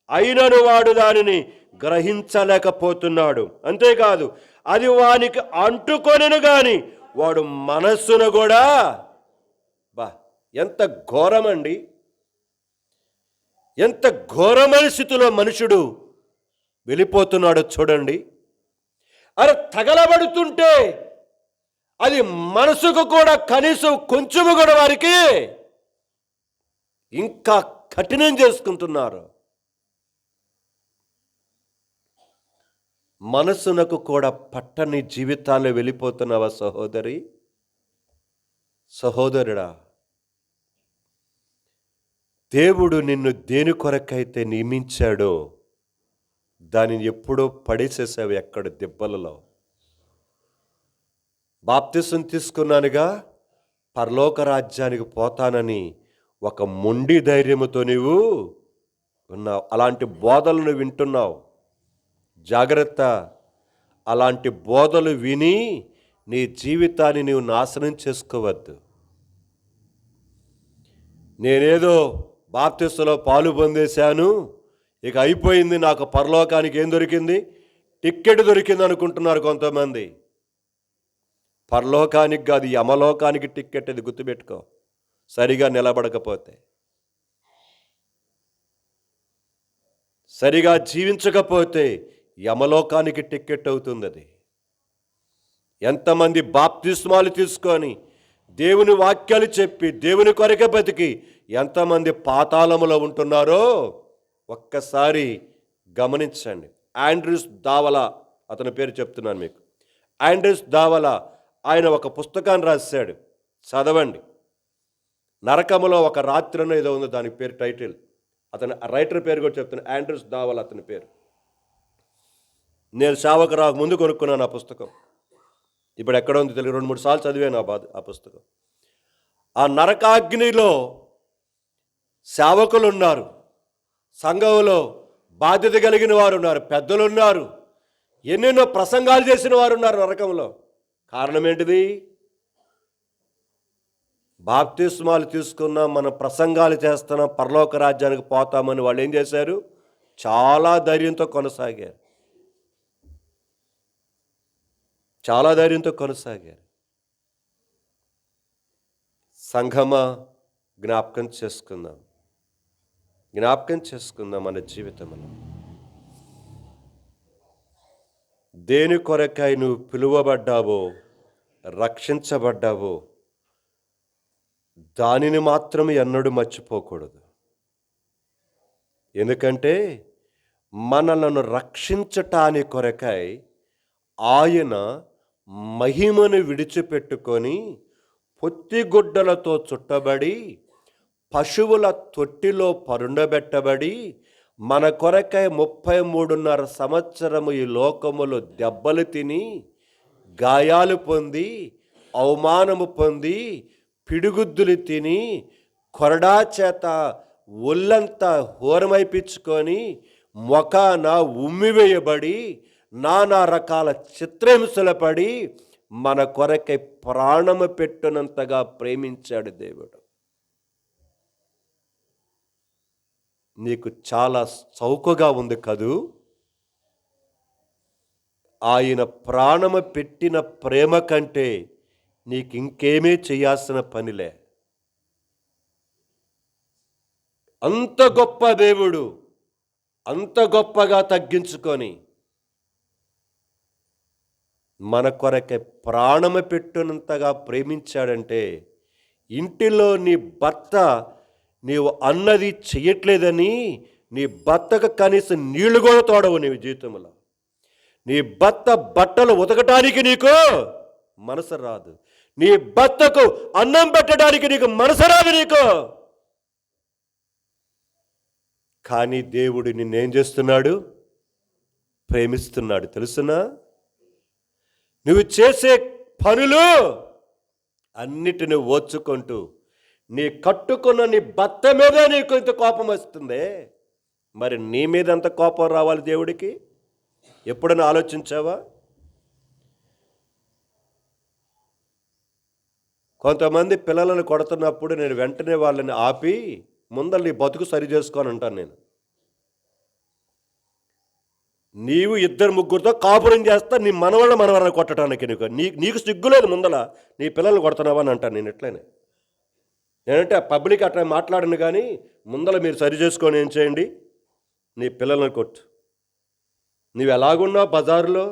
అయినను వాడు దానిని గ్రహించలేకపోతున్నాడు. అంతేకాదు, అది వానికి అంటుకొనెను గాని వాడు మనస్సును కూడా, ఎంత ఘోరమండి, ఎంత ఘోరమైన స్థితిలో మనుషుడు వెళ్ళిపోతున్నాడో చూడండి. అరే, తగలబడుతుంటే అది మనసుకు కూడా కనీసం కొంచెము కూడా వారికి ఇంకా కఠినం చేసుకుంటున్నారు. మనసునకు కూడా పట్టని జీవితాల్లో వెళ్ళిపోతున్నావా సహోదరి, సహోదరుడా? దేవుడు నిన్ను దేని కొరకైతే నియమించాడో దానిని ఎప్పుడో పడేసేసావు ఎక్కడ దెబ్బలలో. బాప్తిసం తీసుకున్నానుగా, పరలోక రాజ్యానికి పోతానని ఒక మొండి ధైర్యముతో నీవు ఉన్నావు. అలాంటి బోధలను వింటున్నావు. జాగ్రత్త, అలాంటి బోధలు విని నీ జీవితాన్ని నీవు నాశనం చేసుకోవద్దు. నేనేదో బాప్తిస్మలో పాలు పొందేశాను, ఇక అయిపోయింది, నాకు పరలోకానికి ఏం దొరికింది, టిక్కెట్ దొరికింది అనుకుంటున్నారు కొంతమంది. పరలోకానికి కాదు, యమలోకానికి టిక్కెట్. అది గుర్తుపెట్టుకో. సరిగా నిలబడకపోతే, సరిగా జీవించకపోతే యమలోకానికి టిక్కెట్ అవుతుంది అది. ఎంతమంది బాప్తిస్మాలు తీసుకొని దేవుని వాక్యాలు చెప్పి దేవుని కొరకే బతికి ఎంతమంది పాతాళములో ఉంటున్నారో ఒక్కసారి గమనించండి. ఆండ్రూస్ దావలా, అతని పేరు చెప్తున్నాను మీకు. ఆండ్రూస్ దావలా ఆయన ఒక పుస్తకాన్ని రాశాడు, చదవండి. నరకములో ఒక రాత్రినో ఏదో ఉంది, దాని పేరు టైటిల్. అతని రైటర్ పేరు కూడా చెప్తున్నాను, ఆండ్రూస్ దావలా అతని పేరు. నేను సేవకు రాక ముందు కొనుక్కున్నాను ఆ పుస్తకం. ఇప్పుడు ఎక్కడ ఉంది తెలియదు, 2-3 సార్లు చదివాను ఆ పుస్తకం. ఆ నరకాగ్నిలో సేవకులు ఉన్నారు, సంఘంలో బాధ్యత కలిగిన వారు ఉన్నారు, పెద్దలు ఉన్నారు, ఎన్నెన్నో ప్రసంగాలు చేసిన వారు ఉన్నారు నరకంలో. కారణం ఏంటిది? బాప్తిస్మాలు తీసుకున్నాం, మనం ప్రసంగాలు చేస్తున్నాం, పరలోక రాజ్యానికి పోతామని వాళ్ళు ఏం చేశారు? చాలా ధైర్యంతో కొనసాగారు, చాలా ధైర్యంతో కొనసాగారు. సంఘమా, జ్ఞాపకం చేసుకుందాం, జ్ఞాపకం చేసుకుందాం మన జీవితంలో. దేని కొరకై నువ్వు పిలువబడ్డావో, రక్షించబడ్డావో దానిని మాత్రం ఎన్నడూ మర్చిపోకూడదు. ఎందుకంటే మనలను రక్షించటాని కొరకై ఆయన మహిమను విడిచిపెట్టుకొని పొత్తిగుడ్డలతో చుట్టబడి పశువుల తొట్టిలో పరుండబెట్టబడి మన కొరకై 33.5 సంవత్సరము ఈ లోకములో దెబ్బలు తిని, గాయాలు పొంది, అవమానము పొంది, పిడిగుద్దులు తిని, కొరడా చేత ఒళ్ళంతా హోరమైపించుకొని, మొఖాన ఉమ్మివేయబడి, నానా రకాల చిత్రహింసలు పడి మన కొరకై ప్రాణము పెట్టినంతగా ప్రేమించాడు దేవుడు. నీకు చాలా చౌకగా ఉంది కదూ? ఆయన ప్రాణము పెట్టిన ప్రేమ కంటే నీకు ఇంకేమీ చేయాల్సిన పనిలే. అంత గొప్ప దేవుడు అంత గొప్పగా తగ్గించుకొని మన కొరకే ప్రాణము పెట్టినంతగా ప్రేమించాడంటే, ఇంటిలో నీ భర్త నీవు అన్నది చెయ్యట్లేదని నీ భర్తకు కనీసం నీళ్లు కూడా తోడవు నీ జీవితంలో. నీ భర్త బట్టలు ఉతకటానికి నీకు మనసు రాదు, నీ భర్తకు అన్నం పెట్టడానికి నీకు మనసు రాదు నీకు. కానీ దేవుడు నిన్నేం చేస్తున్నాడు? ప్రేమిస్తున్నాడు. తెలుసునా? నువ్వు చేసే పనులు అన్నిటిని ఓర్చుకుంటూ నీ కట్టుకున్న నీ భర్త మీద నీకు ఇంత కోపం వస్తుంది, మరి నీ మీద ఎంత కోపం రావాలి దేవుడికి? ఎప్పుడైనా ఆలోచించావా? కొంతమంది పిల్లలను కొడుతున్నప్పుడు నేను వెంటనే వాళ్ళని ఆపి, ముందర నీ బతుకు సరి చేసుకొని అంటాను నేను. నీవు 2-3 కాపురం చేస్తా, నీ మనవరాలు కొట్టడానికి నీకు సిగ్గులేదు ముందల నీ పిల్లల్ని కొడుతున్నావా అని అంటాను నేను. ఎట్లనే నేనంటే పబ్లిక్ అట్లా మాట్లాడను, కానీ ముందల మీరు సరి చేసుకొని ఏం చేయండి, నీ పిల్లలను కొట్టు. నువ్వు ఎలాగున్నావు బజారులో,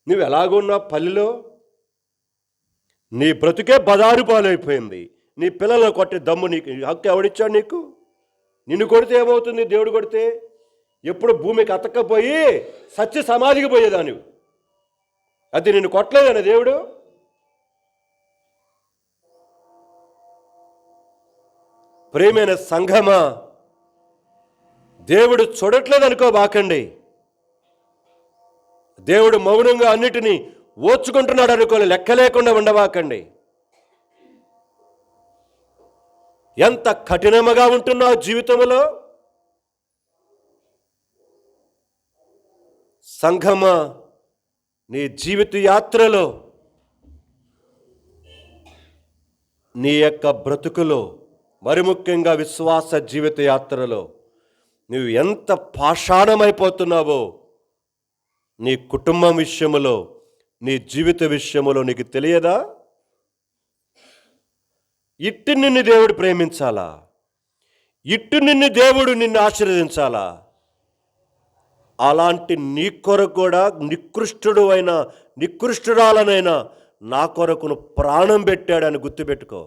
నువ్వు ఎలాగున్నావు పల్లెలో, నీ బ్రతుకే బజారు పాలైపోయింది. నీ పిల్లలను కొట్టే దమ్ము నీకు హక్కు ఎవడిచ్చాడు నీకు? నిన్ను కొడితే ఏమవుతుంది? దేవుడు కొడితే ఎప్పుడు భూమికి అతక్కపోయి సత్య సమాధికి పోయేదానివి. అది నిన్ను కొట్టలేదన్న దేవుడు. ప్రేమైన సంఘమా, దేవుడు చూడట్లేదు అనుకోబాకండి. దేవుడు మౌనంగా అన్నిటినీ ఓర్చుకుంటున్నాడు అనుకోని లెక్క లేకుండా ఉండబాకండి. ఎంత కఠినముగా ఉంటున్నావు జీవితంలో. సంఘమా, నీ జీవిత యాత్రలో, నీ యొక్క బ్రతుకులో, మరి ముఖ్యంగా విశ్వాస జీవిత యాత్రలో నువ్వు ఎంత పాషాణమైపోతున్నావో నీ కుటుంబం విషయములో, నీ జీవిత విషయములో నీకు తెలియదా? ఇట్టు నిన్ను దేవుడు ప్రేమించాలా, ఇట్టు నిన్ను ఆశీర్వదించాలా, అలాంటి నీ కొరకు కూడా నికృష్టురాలనైనా నా కొరకును ప్రాణం పెట్టాడని గుర్తుపెట్టుకో.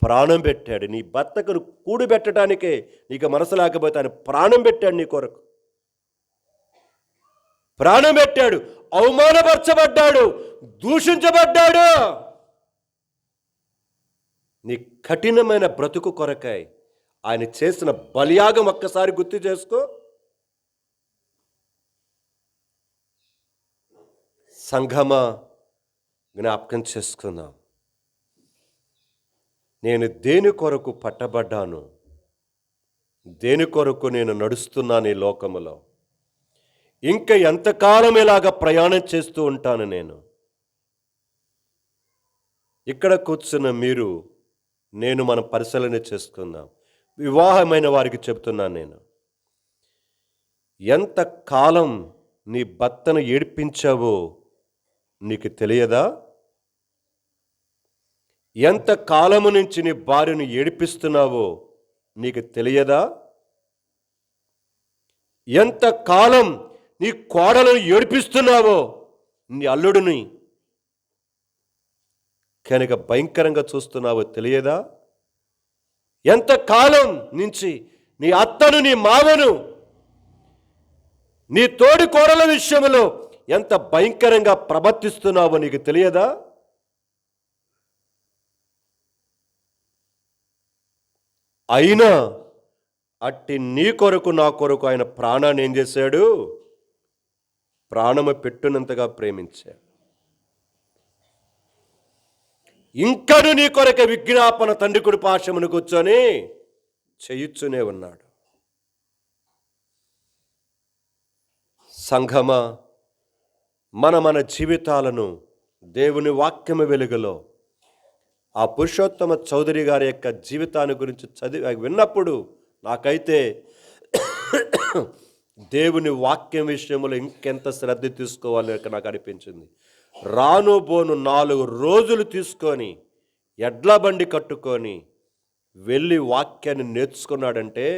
ప్రాణం పెట్టాడు. నీ భర్తకు కూడిపెట్టడానికే నీకు మనసు లేకపోతే ఆయన ప్రాణం పెట్టాడు నీ కొరకు. ప్రాణం పెట్టాడు. అవమానపరచబడ్డాడు, దూషించబడ్డాడు. నీ కఠినమైన బ్రతుకు కొరకై ఆయన చేసిన బలియాగం ఒక్కసారి గుర్తు చేసుకో. సంఘమా, జ్ఞాపకం చేసుకుందాం. నేను దేని కొరకు పట్టబడ్డాను, దేని కొరకు నేను నడుస్తున్నాను ఈ లోకములో, ఇంకా ఎంతకాలం ఇలాగ ప్రయాణం చేస్తూ ఉంటాను నేను. ఇక్కడ కూర్చున్న మీరు నేను మనం పరిశీలన చేసుకుందాం. వివాహమైన వారికి చెప్తున్నాను నేను, ఎంతకాలం నీ భర్తను ఏడ్పించావో నీకు తెలియదా? ఎంత కాలము నుంచి నీ భార్యను ఏడిపిస్తున్నావో నీకు తెలియదా? ఎంత కాలం నీ కోడలను ఏడిపిస్తున్నావో నీ అల్లుడిని కనుక భయంకరంగా చూస్తున్నావో తెలియదా? ఎంత కాలం నుంచి నీ అత్తను, నీ మామను, నీ తోడి కోడల విషయంలో ఎంత భయంకరంగా ప్రవర్తిస్తున్నావో నీకు తెలియదా? అయినా అట్టి నీ కొరకు నా కొరకు ఆయన ప్రాణాన్ని ఏం చేశాడు? ప్రాణము పెట్టునంతగా ప్రేమించాడు. ఇంకను నీ కొరకు విజ్ఞాపన తండ్రి కుడి పార్శ్వమున కూర్చొని చేయుచునే ఉన్నాడు. సంఘమా, మన జీవితాలను దేవుని వాక్యము వెలుగులో ఆ పురుషోత్తమ చౌదరి గారి యొక్క జీవితాన్ని గురించి విన్నప్పుడు నాకైతే దేవుని వాక్యం విషయంలో ఇంకెంత శ్రద్ధ తీసుకోవాలి నాకు అనిపించింది. రానుబోను 4 రోజులు తీసుకొని ఎడ్ల బండి కట్టుకొని వెళ్ళి వాక్యాన్ని నేర్చుకున్నాడంటే,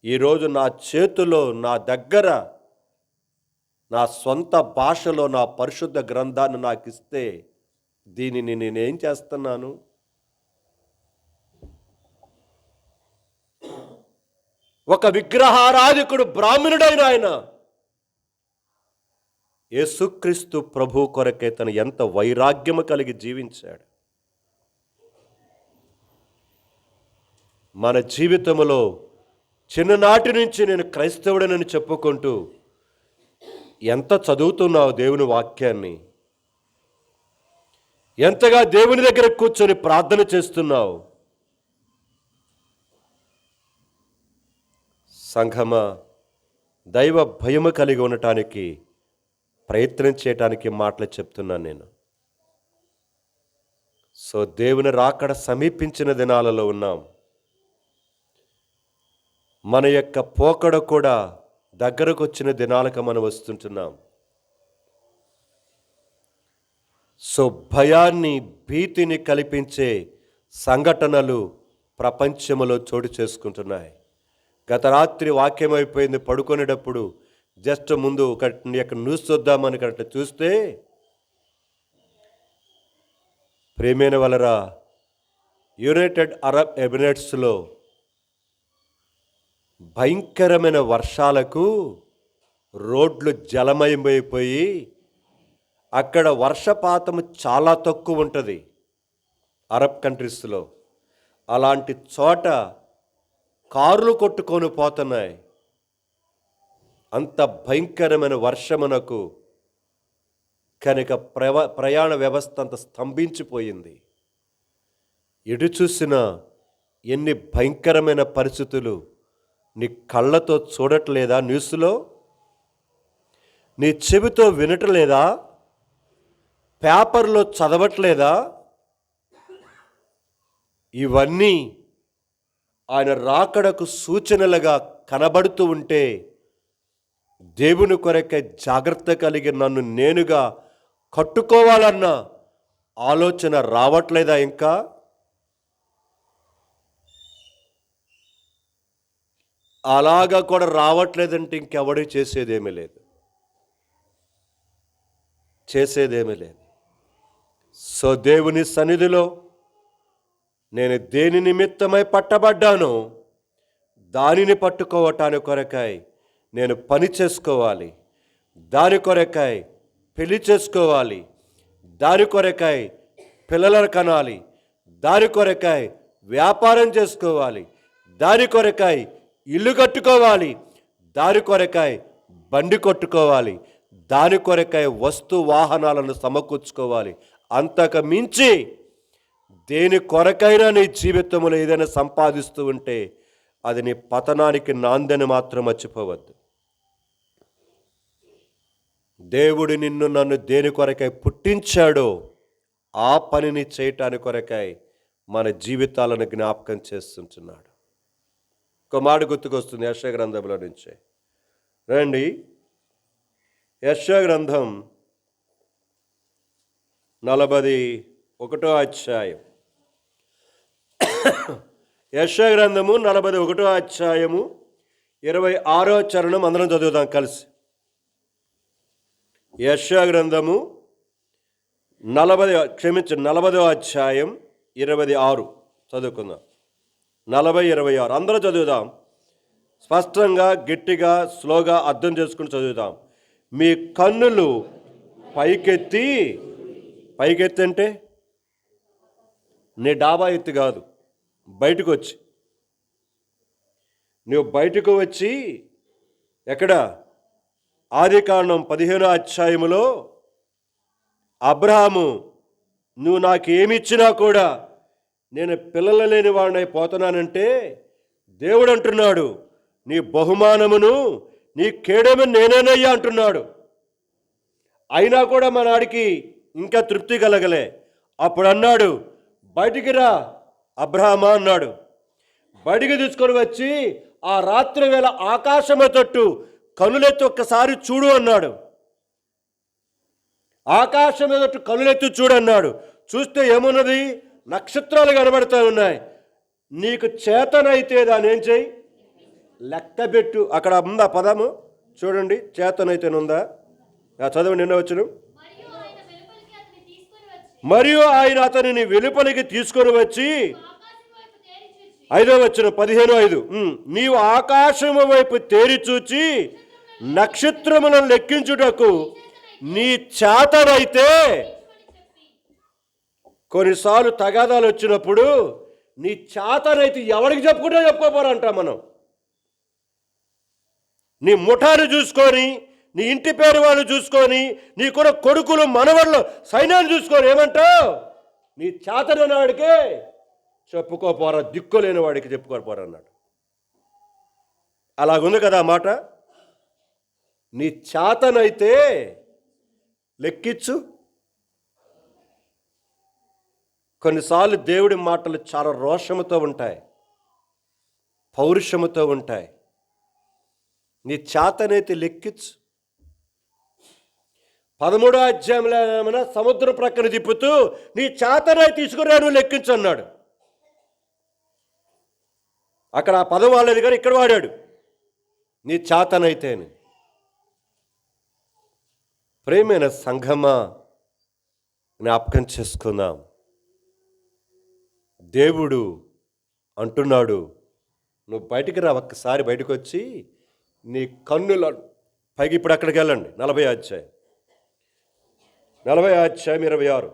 ఈరోజు నా చేతిలో, నా దగ్గర, నా సొంత భాషలో నా పరిశుద్ధ గ్రంథాన్ని నాకు ఇస్తే దీనిని నేనేం చేస్తున్నాను? ఒక విగ్రహారాధికుడు, బ్రాహ్మణుడైన ఆయన యేసుక్రీస్తు ప్రభు కొరకే తను ఎంత వైరాగ్యము కలిగి జీవించాడు. మన జీవితంలో చిన్ననాటి నుంచి నేను క్రైస్తవుడనని చెప్పుకుంటూ ఎంత చదువుతున్నావు దేవుని వాక్యాన్ని? ఎంతగా దేవుని దగ్గర కూర్చొని ప్రార్థన చేస్తున్నావు? సంఘమా, దైవ భయము కలిగి ఉండటానికి ప్రయత్నం చేయటానికి మాటలు చెప్తున్నాను నేను. సో దేవుని రాకడ సమీపించిన దినాలలో ఉన్నాం. మన యొక్క పోకడ కూడా దగ్గరకు వచ్చిన దినాలకు మనం వస్తుంటున్నాం. సో భయాన్ని, భీతిని కల్పించే సంఘటనలు ప్రపంచంలో చోటు చేసుకుంటున్నాయి. గత రాత్రి వాక్యం అయిపోయింది, పడుకునేటప్పుడు జస్ట్ ముందు ఒక న్యూస్ చూద్దామని అట్లా చూస్తే, ప్రేమైన వలరా, యునైటెడ్ అరబ్ ఎమిరేట్స్లో భయంకరమైన వర్షాలకు రోడ్లు జలమయమైపోయి అక్కడ వర్షపాతము చాలా తక్కువ ఉంటుంది అరబ్ కంట్రీస్లో. అలాంటి చోట కార్లు కొట్టుకొని పోతున్నాయి. అంత భయంకరమైన వర్షమునకు కనుక ప్రయాణ వ్యవస్థ అంత స్తంభించిపోయింది. ఎటు చూసినా ఎన్ని భయంకరమైన పరిస్థితులు నీ కళ్ళతో చూడట్లేదా? న్యూస్లో నీ చెవితో వినట్లేదా? పేపర్లో చదవట్లేదా? ఇవన్నీ ఆయన రాకడకు సూచనలుగా కనబడుతూ ఉంటే దేవుని కొరకే జాగ్రత్త కలిగి నన్ను నేనుగా కట్టుకోవాలన్నా, ఆలోచన రావట్లేదా? ఇంకా అలాగా కూడా రావట్లేదంటే ఇంకెవడీ చేసేదేమీ లేదు. సో దేవుని సన్నిధిలో నేను దేని నిమిత్తమై పట్టబడ్డానో దానిని పట్టుకోవటానికి కొరకై నేను పని చేసుకోవాలి, దాని కొరకై పెళ్లి చేసుకోవాలి, దాని కొరకై పిల్లలను కనాలి, దాని కొరకై వ్యాపారం చేసుకోవాలి, దాని కొరకై ఇల్లు కట్టుకోవాలి, దాని కొరకై బండి కొట్టుకోవాలి, దాని కొరకై వస్తు వాహనాలను సమకూర్చుకోవాలి. అంతకు మించి దేని కొరకైనా నీ జీవితంలో ఏదైనా సంపాదిస్తూ ఉంటే అది నీ పతనానికి నాందని మాత్రం మర్చిపోవద్దు. దేవుడు నిన్ను నన్ను దేని కొరకై పుట్టించాడో ఆ పనిని చేయటానికి కొరకై మన జీవితాలను జ్ఞాపకం చేస్తుంటున్నాడు. ఒక మాట గుర్తుకొస్తుంది యెషయా గ్రంథంలో నుంచే. రండి, యెషయా గ్రంథం 41వ అధ్యాయం. యెషయా గ్రంథము 41వ అధ్యాయము 26వ చరణం అందరం చదువుదాం కలిసి. యెషయా గ్రంథము 40వ అధ్యాయం 26 చదువుకుందాం. 40-26 అందరూ చదువుదాం. స్పష్టంగా, గట్టిగా, స్లోగా అర్థం చేసుకుని చదువుదాం. మీ కన్నులు పైకెత్తి అంటే నీ డాబా ఎత్తి కాదు, బయటకు వచ్చి, నువ్వు బయటకు వచ్చి ఎక్కడ? ఆదికాండం 15వ అధ్యాయములో అబ్రహాము, నువ్వు నాకేమిచ్చినా కూడా నేను పిల్లలు లేని వాడినై పోతున్నానంటే దేవుడు అంటున్నాడు, నీ బహుమానమును నీ కేడమును నేనేనయ్యా అంటున్నాడు. అయినా కూడా మా నాడికి ఇంకా తృప్తి కలగలే. అప్పుడు అన్నాడు, బయటికి రా అబ్రహామా అన్నాడు. బయటికి తీసుకొని వచ్చి ఆ రాత్రి వేళ ఆకాశము తట్టు కనులెత్తి ఒక్కసారి చూడు అన్నాడు. ఆకాశం ఎదుట కనులెత్తి చూడన్నాడు. చూస్తే ఏమున్నది? నక్షత్రాలు కనబడతా ఉన్నాయి. నీకు చేతనైతే దాన్ని ఏం చేయి? లెక్కబెట్టు. అక్కడ ఉందా పదము? చూడండి, చేతనైతేనుందా? చదవండి, నిన్న వచ్చును. మరియు ఆయన అతనిని వెలుపలికి తీసుకొని వచ్చి 5వ వచనం 15:5 నీవు ఆకాశము వైపు తేరి చూచి నక్షత్రములను లెక్కించుటకు నీ చేతనైతే. కొన్నిసార్లు తగాదాలు వచ్చినప్పుడు నీ చేతనైతే ఎవరికి చెప్పుకోపోరంట. మనం నీ ముఠాన్ని చూసుకొని, నీ ఇంటి పేరు వాళ్ళు చూసుకొని, నీకున్న కొడుకులు మనవళ్ళు సైన్యాన్ని చూసుకొని ఏమంటావు? నీ చేతనైన వాడికే చెప్పుకోపోరా, దిక్కులేని వాడికి చెప్పుకోపోరా అన్నాడు. అలాగుంది కదా ఆ మాట. నీ చేతనైతే లెక్కించు. కొన్నిసార్లు దేవుడి మాటలు చాలా రోషముతో ఉంటాయి, పౌరుషముతో ఉంటాయి. నీ చేతనైతే లెక్కించు. 13వ అధ్యాయంలో ఏమైనా సముద్రం ప్రక్కన తిప్పుతూ నీ చేతనై తీసుకురాను లెక్కించు అన్నాడు. అక్కడ ఆ పదం వాడలేదు కానీ ఇక్కడ వాడాడు, నీ చేతనైతేని. ప్రేమైన సంఘమా, జ్ఞాపకం చేసుకుందాం. దేవుడు అంటున్నాడు, నువ్వు బయటికి రా, ఒక్కసారి బయటకు వచ్చి నీ కన్నుల పైకి. ఇప్పుడు అక్కడికి వెళ్ళండి, 40వ అధ్యాయం 26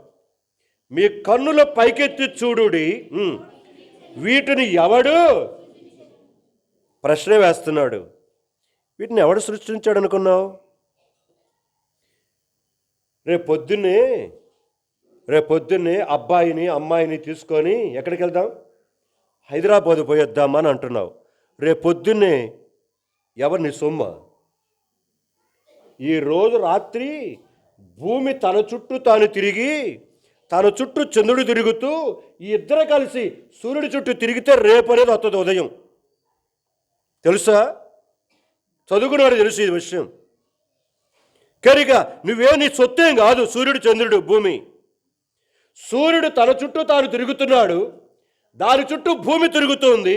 మీ కన్నుల పైకెత్తి చూడుడి, వీటిని ఎవడు? ప్రశ్న వేస్తున్నాడు. వీటిని ఎవడు సృష్టించాడు అనుకున్నావు? రేపొద్దున్నే అబ్బాయిని అమ్మాయిని తీసుకొని ఎక్కడికి వెళ్దాం? హైదరాబాద్ పోయొద్దామని అంటున్నావు. రేపొద్దున్నే ఎవరిని సొమ్మ? ఈరోజు రాత్రి భూమి తన చుట్టూ తాను తిరిగి, తన చుట్టూ చంద్రుడు తిరుగుతూ, ఈ ఇద్దరు కలిసి సూర్యుడి చుట్టూ తిరిగితే రేపు అనేది వస్తుంది ఉదయం. తెలుసా? చదువుకున్నాడు, తెలుసు ఈ విషయం. కనుక నువ్వే నీ సొత్తేం కాదు సూర్యుడు, చంద్రుడు, భూమి. సూర్యుడు తన చుట్టూ తాను తిరుగుతున్నాడు, దాని చుట్టూ భూమి తిరుగుతుంది,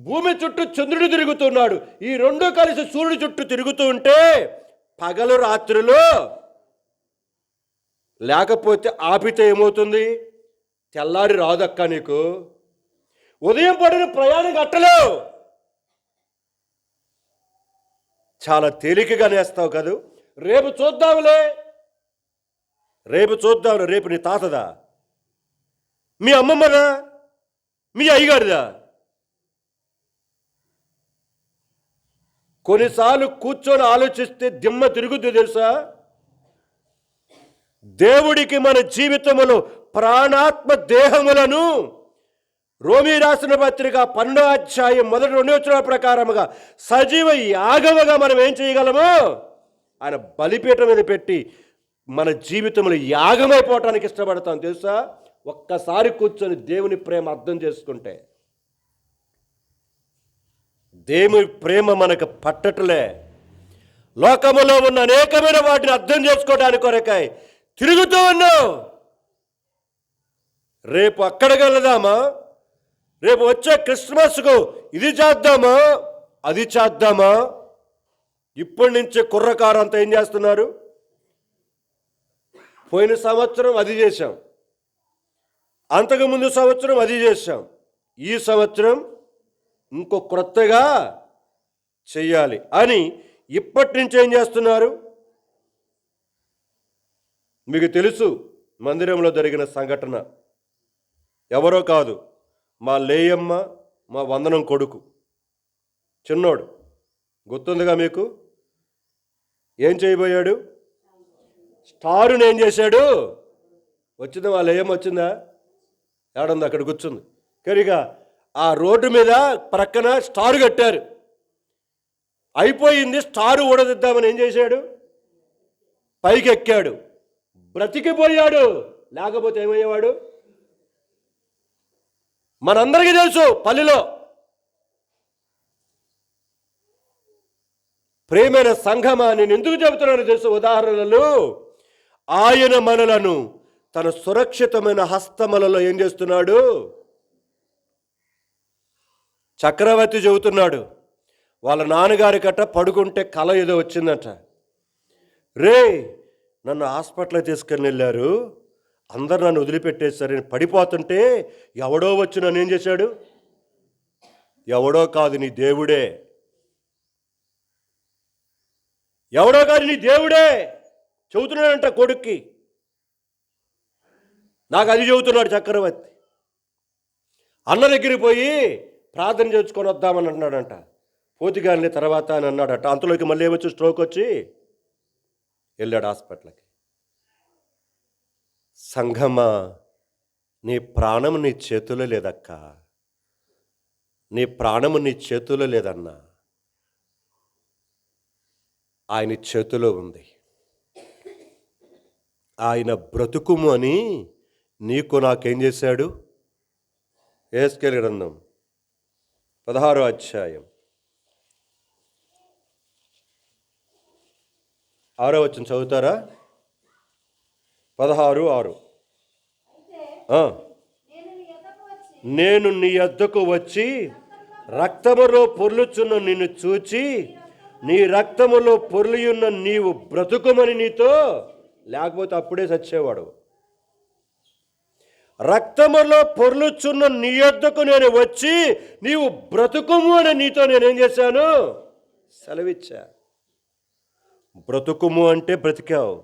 భూమి చుట్టూ చంద్రుడు తిరుగుతున్నాడు. ఈ రెండు కలిసి సూర్యుడి చుట్టూ తిరుగుతూ ఉంటే పగలు రాత్రులు లేకపోతే ఆపితే ఏమవుతుంది? తెల్లారి రాదక్క నీకు. ఉదయం పడిన ప్రయాణం కట్టలేవు, చాలా తేలికగా నేస్తావు కదూ. రేపు చూద్దాంలే, రేపు నీ తాతదా, మీ అమ్మమ్మదా, మీ అయ్యగారిదా? కొన్నిసార్లు కూర్చొని ఆలోచిస్తే దిమ్మ తిరుగుద్ది తెలుసా. దేవుడికి మన జీవితములో ప్రాణాత్మ దేహములను రోమీ రాసిన పత్రిక 12వ అధ్యాయం 1-2 వచనాల ప్రకారముగా సజీవ యాగముగా మనం ఏం చేయగలము? ఆయన బలిపీఠం మీద పెట్టి మన జీవితంలో యాగమైపోవటానికి ఇష్టపడతాం తెలుసా. ఒక్కసారి కూర్చొని దేవుని ప్రేమ అర్థం చేసుకుంటే, దేవుని ప్రేమ మనకు పట్టట్లే. లోకములో ఉన్న అనేకమైన వాటిని అర్థం చేసుకోవడానికి కొరకాయ తిరుగుతూ ఉన్నావు. రేపు అక్కడికి వెళదామా, రేపు వచ్చే క్రిస్మస్కు ఇది చేద్దామా, అది చేద్దామా? ఇప్పటి నుంచే కుర్రకారు అంతా ఏం చేస్తున్నారు? పోయిన సంవత్సరం అది చేశాం, అంతకుముందు సంవత్సరం అది చేశాం, ఈ సంవత్సరం ఇంకో క్రొత్తగా చెయ్యాలి అని ఇప్పటి నుంచి ఏం చేస్తున్నారు? మీకు తెలుసు మందిరంలో జరిగిన సంఘటన. ఎవరో కాదు, మా లేయమ్మ, మా వందనం కొడుకు చిన్నోడు, గుర్తుందిగా మీకు. ఏం చేయబోయాడు? స్టారుని ఏం చేశాడు? వచ్చిందా? మా లేయమ్మ వచ్చిందా? ఏడుంది? అక్కడ కూర్చుంది. కరిగా ఆ రోడ్డు మీద ప్రక్కన స్టారు కట్టారు. అయిపోయింది, స్టారు ఊడదిద్దామని ఏం చేశాడు? పైకి ఎక్కాడు, బ్రతికిపోయాడు. లేకపోతే ఏమయ్యేవాడు? మనందరికీ తెలుసు పల్లెలో. ప్రేమైన సంఘమా, నేను ఎందుకు చెబుతున్నాను తెలుసు? ఉదాహరణలు, ఆయన మనలను తన సురక్షితమైన హస్తములలో ఏం చేస్తున్నాడు? చక్రవర్తి చెబుతున్నాడు, వాళ్ళ నాన్నగారి కట్ట పడుకుంటే కల ఏదో వచ్చిందట. రే, నన్ను హాస్పిటల్కి తీసుకెళ్ళి వెళ్ళారు, అందరు నన్ను వదిలిపెట్టేశారు, నేను పడిపోతుంటే ఎవడో వచ్చి నన్ను ఏం చేశాడు? ఎవడో కాదు, నీ దేవుడే. ఎవడో కాదు, నీ దేవుడే చెబుతున్నాడంట కొడుక్కి. నాకు అది చెబుతున్నాడు చక్రవర్తి. అన్న దగ్గరికి పోయి ప్రార్థన చేసుకొని వద్దామని అంటున్నాడంట. పోతిగాని తర్వాత అని అన్నాడట. అంతలోకి మళ్ళీ ఏమొచ్చి స్ట్రోక్ వచ్చి వెళ్ళాడు హాస్పిటల్కి. సంఘమా, నీ ప్రాణము నీ చేతుల్లో లేదక్క, నీ ప్రాణము నీ చేతుల్లో లేదన్నా, ఆయన చేతిలో ఉంది. ఆయన బ్రతుకుము అని నీకు నాకేం చేశాడు? యెహెజ్కేలు గ్రంథం 16వ అధ్యాయం 6వ వచనం చదువుతారా? 16:6. నేను నీ యొద్దకు వచ్చి రక్తములో పొర్లుచున్న నిన్ను చూచి, నీ రక్తములో పొర్లియున్న నీవు బ్రతుకుమని నీతో, లేకపోతే అప్పుడే చచ్చేవాడు. రక్తములో పొర్లుచున్న నీ యొద్దకు నేను వచ్చి నీవు బ్రతుకుము అని నీతో నేనేం చేశాను? సెలవిచ్చా. బ్రతుకుము అంటే బ్రతికావు.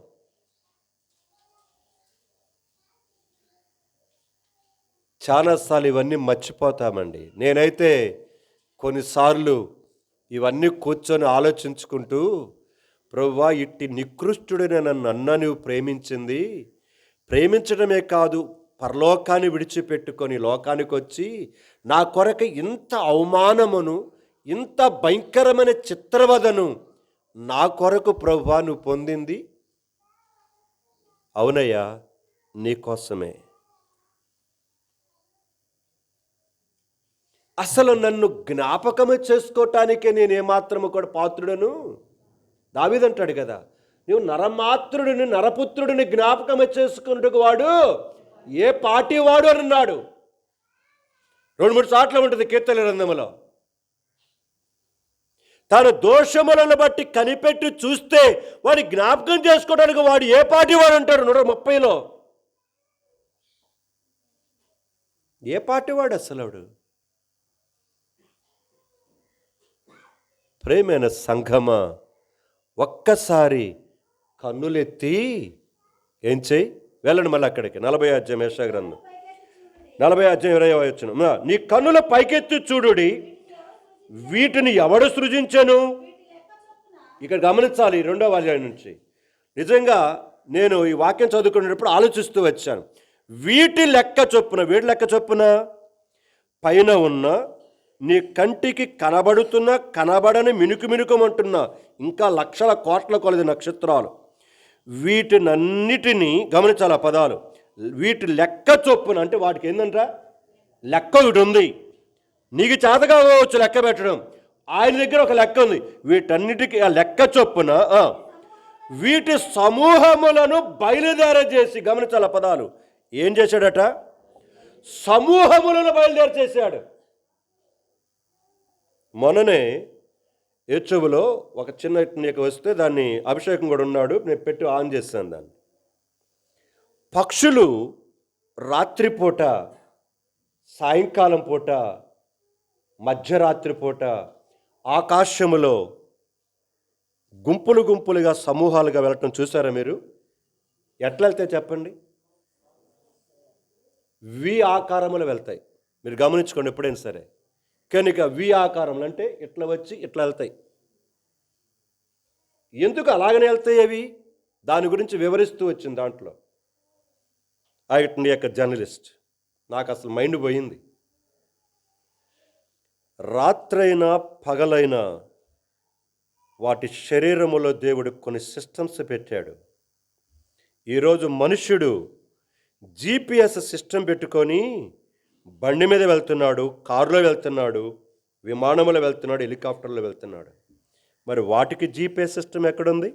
చాలాసార్లు ఇవన్నీ మర్చిపోతామండి. నేనైతే కొన్నిసార్లు ఇవన్నీ కూర్చొని ఆలోచించుకుంటూ, ప్రభువా, ఇట్టి నికృష్టుడైన నన్ను అన్నా నువ్వు ప్రేమించింది, ప్రేమించడమే కాదు పరలోకాన్ని విడిచిపెట్టుకొని లోకానికి వచ్చి నా కొరకు ఇంత అవమానమును, ఇంత భయంకరమైన చిత్రవదను నా కొరకు ప్రభువా నువ్వు పొందింది. అవునయ్యా, నీకోసమే. అసలు నన్ను జ్ఞాపకము చేసుకోవటానికే నేనేమాత్రము కూడా పాత్రుడను. దావీదంటాడు కదా, నువ్వు నరమాత్రుడిని, నరపుత్రుడిని జ్ఞాపకము చేసుకున్నట్టుకు వాడు ఏ పార్టీ వాడు అని అన్నాడు. 2-3 సార్లు ఉంటుంది కీర్తన గ్రంథంలో. తన దోషములను బట్టి కనిపెట్టి చూస్తే వాడి జ్ఞాపకం చేసుకోవడానికి వాడు ఏ పార్టీ వాడు అంటాడు 130లో. ఏ పార్టీ వాడు అసలు వాడు? ప్రేమైన సంఘమా, ఒక్కసారి కన్నులెత్తి ఏం చేయి, వెళ్ళండి మళ్ళీ అక్కడికి 40వ అధ్యాయం యెషయా గ్రంథం 40వ అధ్యాయం 20వ వచనం. నీ కన్నుల పైకెత్తి చూడుడి, వీటిని ఎవడు సృజించెను? ఇక్కడ గమనించాలి 2వ అధ్యాయం నుంచి. నిజంగా నేను ఈ వాక్యం చదువుకునేటప్పుడు ఆలోచిస్తూ వచ్చాను. వీటి లెక్క చొప్పున, వీటి లెక్క చొప్పున పైన ఉన్న నీ కంటికి కనబడుతున్న కనబడని మినుకుమంటున్న ఇంకా లక్షల కోట్ల కొలది నక్షత్రాలు, వీటినన్నిటినీ గమనించాలి. ఆ పదాలు వీటి లెక్క చొప్పున, అంటే వాటికి ఏంటంట లెక్క ఒకటి ఉంది. నీకు చేతగా కావచ్చు లెక్క పెట్టడం, ఆయన దగ్గర ఒక లెక్క ఉంది. వీటన్నిటికీ ఆ లెక్క చొప్పున వీటి సమూహములను బయలుదేర చేసి, గమనించాల పదాలు, ఏం చేశాడట? సమూహములను బయలుదేర చేశాడు. మొన్ననే యూట్యూబ్లో ఒక చిన్న నీకు వస్తే దాన్ని అభిషేకం కూడా ఉన్నాడు, నేను పెట్టి ఆన్ చేశాను దాన్ని. పక్షులు రాత్రిపూట, సాయంకాలం పూట, మధ్యరాత్రి పూట ఆకాశములో గుంపులు గుంపులుగా సమూహాలుగా వెళ్ళటం చూసారా మీరు? ఎట్లా వెళ్తాయి చెప్పండి? వి ఆకారములు వెళ్తాయి. మీరు గమనించుకోండి ఎప్పుడైనా సరే. కనుక వి ఆకారంలో అంటే ఇట్లా వచ్చి ఇట్లా వెళ్తాయి. ఎందుకు అలాగనే వెళ్తాయి అవి? దాని గురించి వివరిస్తూ వచ్చింది దాంట్లో ఆయన యొక్క జర్నలిస్ట్. నాకు అసలు మైండ్ పోయింది. రాత్రైనా పగలైనా వాటి శరీరములో దేవుడు కొన్ని సిస్టమ్స్ పెట్టాడు. ఈరోజు మనుష్యుడు GPS సిస్టమ్ పెట్టుకొని బండి మీద వెళ్తున్నాడు, కారులో వెళ్తున్నాడు, విమానంలో వెళ్తున్నాడు, హెలికాప్టర్లో వెళ్తున్నాడు. మరి వాటికి GPS సిస్టమ్ ఎక్కడుంది?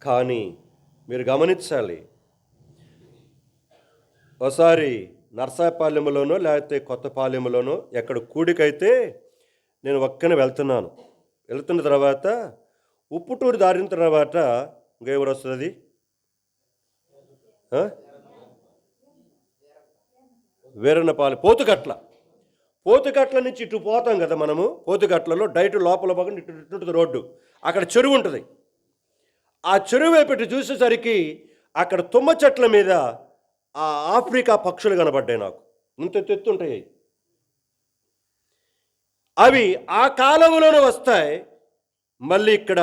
కానీ మీరు గమనించాలి, ఒకసారి నర్సాపాలెంలోనో లేకపోతే కొత్తపాలెంలోనో ఎక్కడ కూడికైతే నేను ఒక్కనే వెళ్తున్న తర్వాత ఉప్పుటూరు దారిన తర్వాత ఇంకెవరు వస్తుంది? వీరన్నపాలెం, పోతుకట్ల నుంచి ఇటు పోతాం కదా మనము. పోతుకట్లలో డైరెక్ట్ లోపల భాగం ఇటు రోడ్డు, అక్కడ చెరువు ఉంటుంది. ఆ చెరువు వైపు ఇటు చూసేసరికి అక్కడ తుమ్మ చెట్ల మీద ఆ ఆఫ్రికా పక్షులు కనబడ్డాయి నాకు. ఇంత ఎత్తుంటాయి అవి. ఆ కాలంలోనే వస్తాయి, మళ్ళీ ఇక్కడ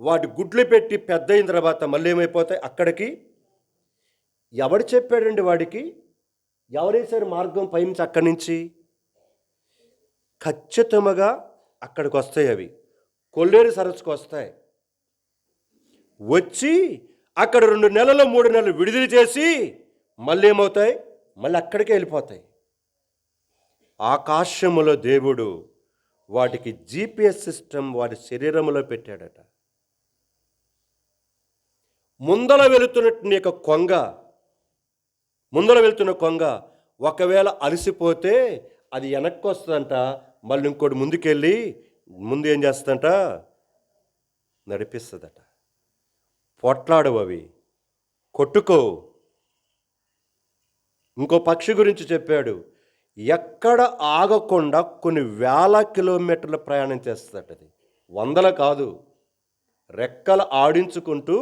వాటి గుడ్లు పెట్టి పెద్ద అయిన తర్వాత మళ్ళీ ఏమైపోతాయి అక్కడికి. ఎవడు చెప్పాడండి వాడికి? ఎవరేసారు మార్గం పైనుంచి? అక్కడి నుంచి ఖచ్చితంగా అక్కడికి వస్తాయి. అవి కొల్లేరు సరస్సుకు వస్తాయి. వచ్చి అక్కడ 2 నెలలు 3 నెలలు విడుదల చేసి మళ్ళీ ఏమవుతాయి? మళ్ళీ అక్కడికే వెళ్ళిపోతాయి. ఆకాశములో దేవుడు వాటికి GPS సిస్టమ్ వాటి శరీరంలో పెట్టాడట. ముందర వెళుతున్న కొంగ ఒకవేళ అలసిపోతే అది వెనక్కి వస్తుందంట, మళ్ళీ ఇంకోటి ముందుకెళ్ళి ముందు ఏం చేస్తుందంట? నడిపిస్తుందట. పొట్లాడవు అవి, కొట్టుకో. ఇంకో పక్షి గురించి చెప్పాడు, ఎక్కడ ఆగకుండా కొన్ని వేల కిలోమీటర్ల ప్రయాణం చేస్తుందట. అది 100 కాదు, రెక్కలు ఆడించుకుంటూ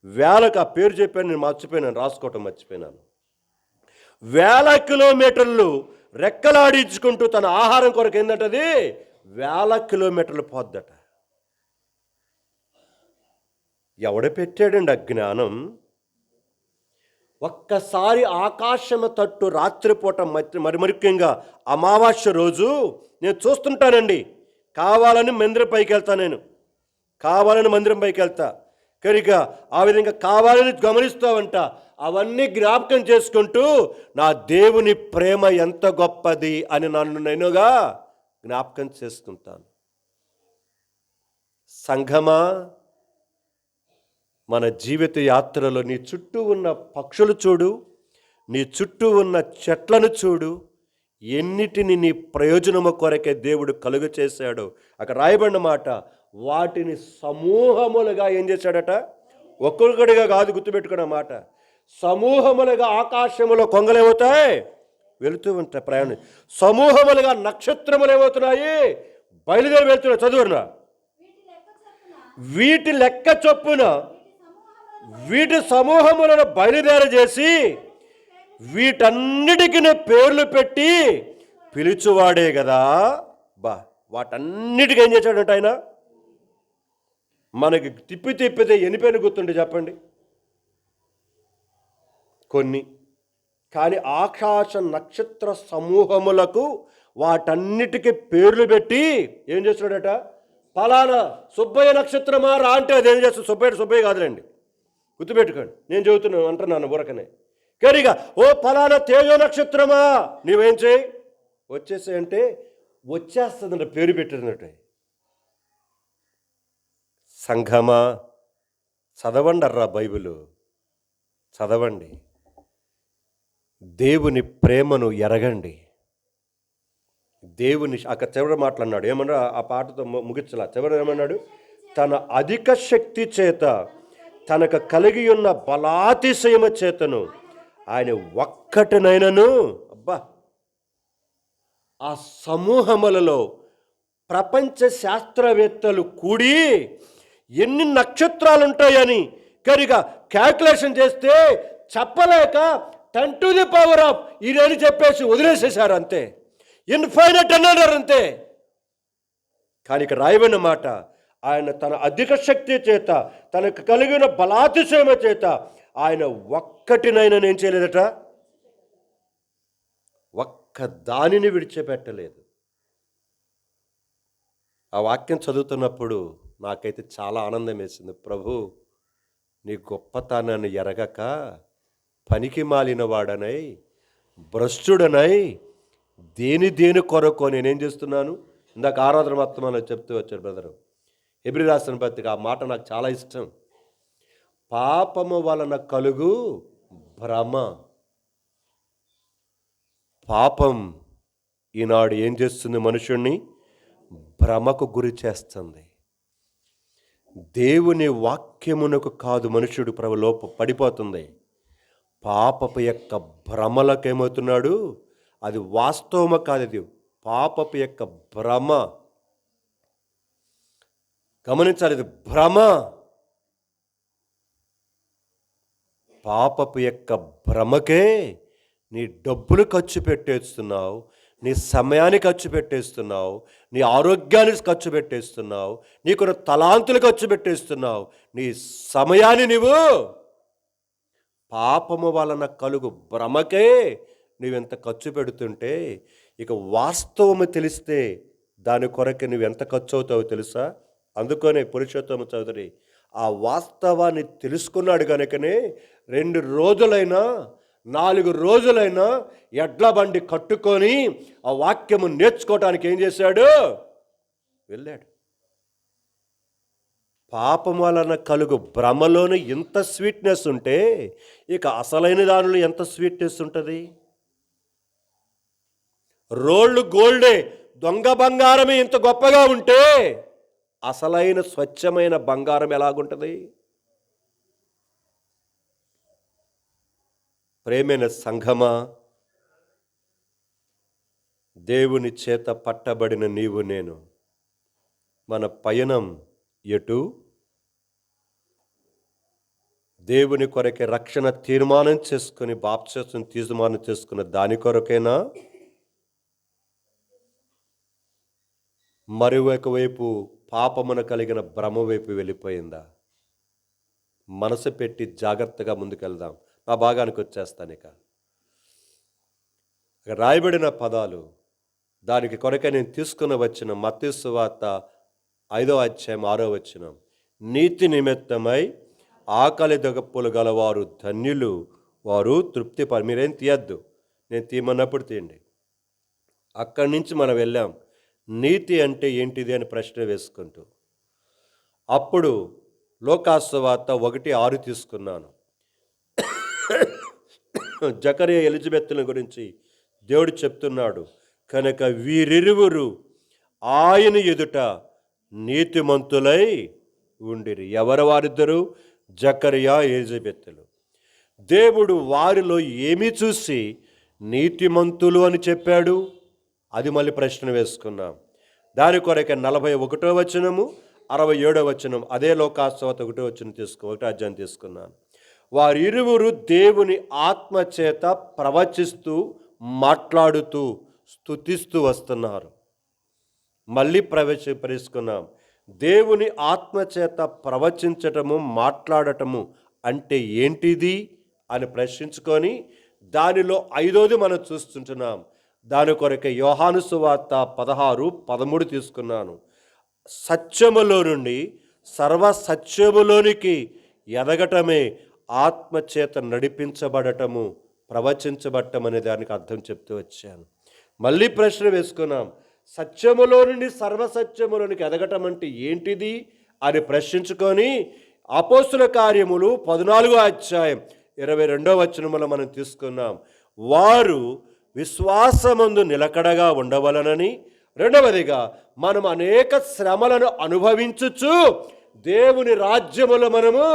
వేలకు, ఆ పేరు చెప్పాను నేను మర్చిపోయినాను, రాసుకోవటం మర్చిపోయినాను. 1000 కిలోమీటర్లు రెక్కలు ఆడించుకుంటూ తన ఆహారం కొరకు ఏంటంటది 1000 కిలోమీటర్లు పోద్దట. ఎవడ పెట్టాడండి ఆ జ్ఞానం? ఒక్కసారి ఆకాశము తట్టు రాత్రిపూట, మరి ముఖ్యంగా అమావాస్య రోజు నేను చూస్తుంటానండి. కావాలని మందిరం పైకి వెళ్తా కనుక ఆ విధంగా కావాలని గమనిస్తావంట. అవన్నీ జ్ఞాపకం చేసుకుంటూ నా దేవుని ప్రేమ ఎంత గొప్పది అని నన్ను నేనుగా జ్ఞాపకం చేసుకుంటాను. సంఘమా, మన జీవిత యాత్రలో నీ చుట్టూ ఉన్న పక్షులు చూడు, నీ చుట్టూ ఉన్న చెట్లను చూడు, ఎన్నిటిని నీ ప్రయోజనము కొరకే దేవుడు కలుగ చేశాడో. అక్కడ రాయబడిన మాట, వాటిని సమూహములుగా ఏం చేశాడట? ఒక్కొక్కడిగా కాదు, గుర్తుపెట్టుకున్న మాట. సమూహములుగా ఆకాశములో కొంగలేమవుతాయి, వెళుతూ ఉంటాయి ప్రయాణం. సమూహములుగా నక్షత్రములు ఏమవుతున్నాయి, బయలుదేరి వెళ్తున్నాయి. చదువునా, వీటి లెక్క చొప్పున వీటి సమూహములను బయలుదేరి చేసి వీటన్నిటికీ పేర్లు పెట్టి పిలుచువాడే కదా. వాటన్నిటికీ ఏం చేశాడంట ఆయన? మనకి తిప్పితే ఎన్ని పేర్లు గుర్తుంటే చెప్పండి? కొన్ని. కానీ ఆకాశ నక్షత్ర సమూహములకు వాటన్నిటికీ పేర్లు పెట్టి ఏం చేస్తున్నాడట? ఫలానా సుబ్బయ్య నక్షత్రమా రా అంటే అది ఏం చేస్తుంది? సుబ్బయ్య కాదులేండి, గుర్తుపెట్టుకోండి. నేను చెబుతున్నాను అంటున్నాను బురకనే. కరిగా ఓ ఫలానా తేజో నక్షత్రమా నీవేం చేయి, వచ్చేసాయి అంటే వచ్చేస్తుందంట, పేరు పెట్టినట్టు. సంఘమా, చదవండి అర్రా బైబిలు, చదవండి. దేవుని ప్రేమను ఎరగండి. దేవుని అక్కడ చివరి మాట్లాడినాడు, ఏమన్నా ఆ పాటతో ముగించలా. చివరి ఏమన్నాడు? తన అధిక శక్తి చేత తనకు కలిగి ఉన్న బలాతిశయమ చేతను ఆయన ఒక్కటినైనను, అబ్బా, ఆ సమూహములలో ప్రపంచ శాస్త్రవేత్తలు కూడి ఎన్ని నక్షత్రాలు ఉంటాయని కనుక క్యాల్కులేషన్ చేస్తే చెప్పలేక 10 to the power of ఇదని చెప్పేసి వదిలేసేశారు అంతే. ఇన్ఫైనట్ అన్నారు అంతే. కానీ ఇక్కడ రాయబడిన మాట, ఆయన తన అధిక శక్తి చేత తనకు కలిగిన బలాతిశయమ చేత ఆయన ఒక్కటినైనా ఏం చేయలేదట? ఒక్క దానిని విడిచిపెట్టలేదు. ఆ వాక్యం చదువుతున్నప్పుడు నాకైతే చాలా ఆనందం వేసింది. ప్రభు, నీ గొప్పతనాన్ని ఎరగక పనికి మాలిన వాడనై, భ్రష్టుడనై, దేని కొరకు నేనేం చేస్తున్నాను? ఇందాక ఆరాధన మొత్తం అని చెప్తూ వచ్చారు బ్రదరు. హెబ్రీ రాసిన పత్రిక, ఆ మాట నాకు చాలా ఇష్టం. పాపము వలన కలుగు భ్రమ. పాపం ఈనాడు ఏం చేస్తుంది? మనుషుణ్ణి భ్రమకు గురి చేస్తుంది. దేవుని వాక్యమునకు కాదు మనుషుడు లోప పడిపోతుంది. పాపపు యొక్క భ్రమలకు ఏమవుతున్నాడు? అది వాస్తవము కాదు, అది పాపపు యొక్క భ్రమ. గమనించాలి, ఇది భ్రమ. పాపపు యొక్క భ్రమకే నీ డబ్బులు ఖర్చు పెట్టేస్తున్నావు, నీ సమయాన్ని ఖర్చు పెట్టేస్తున్నావు, నీ ఆరోగ్యాన్ని ఖర్చు పెట్టేస్తున్నావు, నీకున్న తలాంతులు ఖర్చు పెట్టేస్తున్నావు. నీ సమయాన్ని నీవు పాపము వలన కలుగు భ్రమకే నువ్వెంత ఖర్చు పెడుతుంటే, ఇక వాస్తవము తెలిస్తే దాని కొరకు నువ్వెంత ఖర్చు అవుతావో తెలుసా? అందుకనే పురుషోత్తమ చౌదరి ఆ వాస్తవాన్ని తెలుసుకున్నాడు కనుకనే 2 రోజులైనా 4 రోజులైనా ఎడ్ల బండి కట్టుకొని ఆ వాక్యము నేర్చుకోవటానికి ఏం చేశాడు? వెళ్ళాడు. పాపం వలన కలుగు భ్రమలోని ఇంత స్వీట్నెస్ ఉంటే ఇక అసలైన దానిలో ఎంత స్వీట్నెస్ ఉంటుంది? రోళ్ళు గోల్డే, దొంగ బంగారమే ఇంత గొప్పగా ఉంటే అసలైన స్వచ్ఛమైన బంగారం ఎలాగుంటుంది? ప్రేమైన సంఘమా, దేవుని చేత పట్టబడిన నీవు నేను, మన పయనం ఎటు? దేవుని కొరకే రక్షణ తీర్మానం చేసుకుని బాప్తిస్మం తీర్మానం చేసుకున్న దాని కొరకేనా? మరొక వైపు పాపమున కలిగిన భ్రమ వైపు వెళ్ళిపోయిందా? మనసు పెట్టి జాగ్రత్తగా ముందుకెళ్దాం. నా భాగానికి వచ్చేస్తాను. ఇక రాయబడిన పదాలు, దానికి కొరకే నేను తీసుకుని వచ్చిన మత్తయి సువార్త 5వ అధ్యాయం 6వ వచనం, నీతి నిమిత్తమై ఆకలి దగప్పులు గలవారు ధన్యులు, వారు తృప్తి. మీరేం తీయద్దు, నేను తీయమన్నప్పుడు తీయండి. అక్కడి నుంచి మనం వెళ్ళాం నీతి అంటే ఏంటిది అని ప్రశ్న వేసుకుంటూ. అప్పుడు లోకాసువార్త 1:6 తీసుకున్నాను. జకరియా ఎలిజబెత్తుల గురించి దేవుడు చెప్తున్నాడు, కనుక వీరిరువురు ఆయన ఎదుట నీతిమంతులై ఉండిరి. ఎవరు వారిద్దరు? జకరియా ఎలిజబెత్తులు. దేవుడు వారిలో ఏమి చూసి నీతిమంతులు అని చెప్పాడు? అది మళ్ళీ ప్రశ్న వేసుకున్నాం. దాని కొరకే 41వ వచనము 67వ వచనం, అదే లోకాసువార్త 1వ వచనం 1వ అధ్యాయం తీసుకున్నాను. వారిరువురు దేవుని ఆత్మచేత ప్రవచిస్తూ, మాట్లాడుతూ, స్తుతిస్తూ వస్తున్నారు. మళ్ళీ ప్రవేశించుకున్నాం. దేవుని ఆత్మచేత ప్రవచించటము, మాట్లాడటము అంటే ఏంటిది అని ప్రశ్నించుకొని దానిలో 5వది మనం చూస్తుంటున్నాం. దాని కొరకే యోహాను సువార్త 16:13 తీసుకున్నాను. సత్యములో నుండి సర్వసత్యములోనికి ఎదగటమే ఆత్మచేత నడిపించబడటము, ప్రవచించబడటం అనే దానికి అర్థం చెప్తూ వచ్చాను. మళ్ళీ ప్రశ్న వేసుకున్నాం. సత్యములో నుండి సర్వసత్యములోనికి ఎదగటం అంటే ఏంటిది అని ప్రశ్నించుకొని అపోస్తుల కార్యములు 14వ అధ్యాయం 22వ వచనములో మనం తీసుకున్నాం. వారు విశ్వాసమందు నిలకడగా ఉండవలనని, రెండవదిగా మనం అనేక శ్రమలను అనుభవించుచు దేవుని రాజ్యములో మనము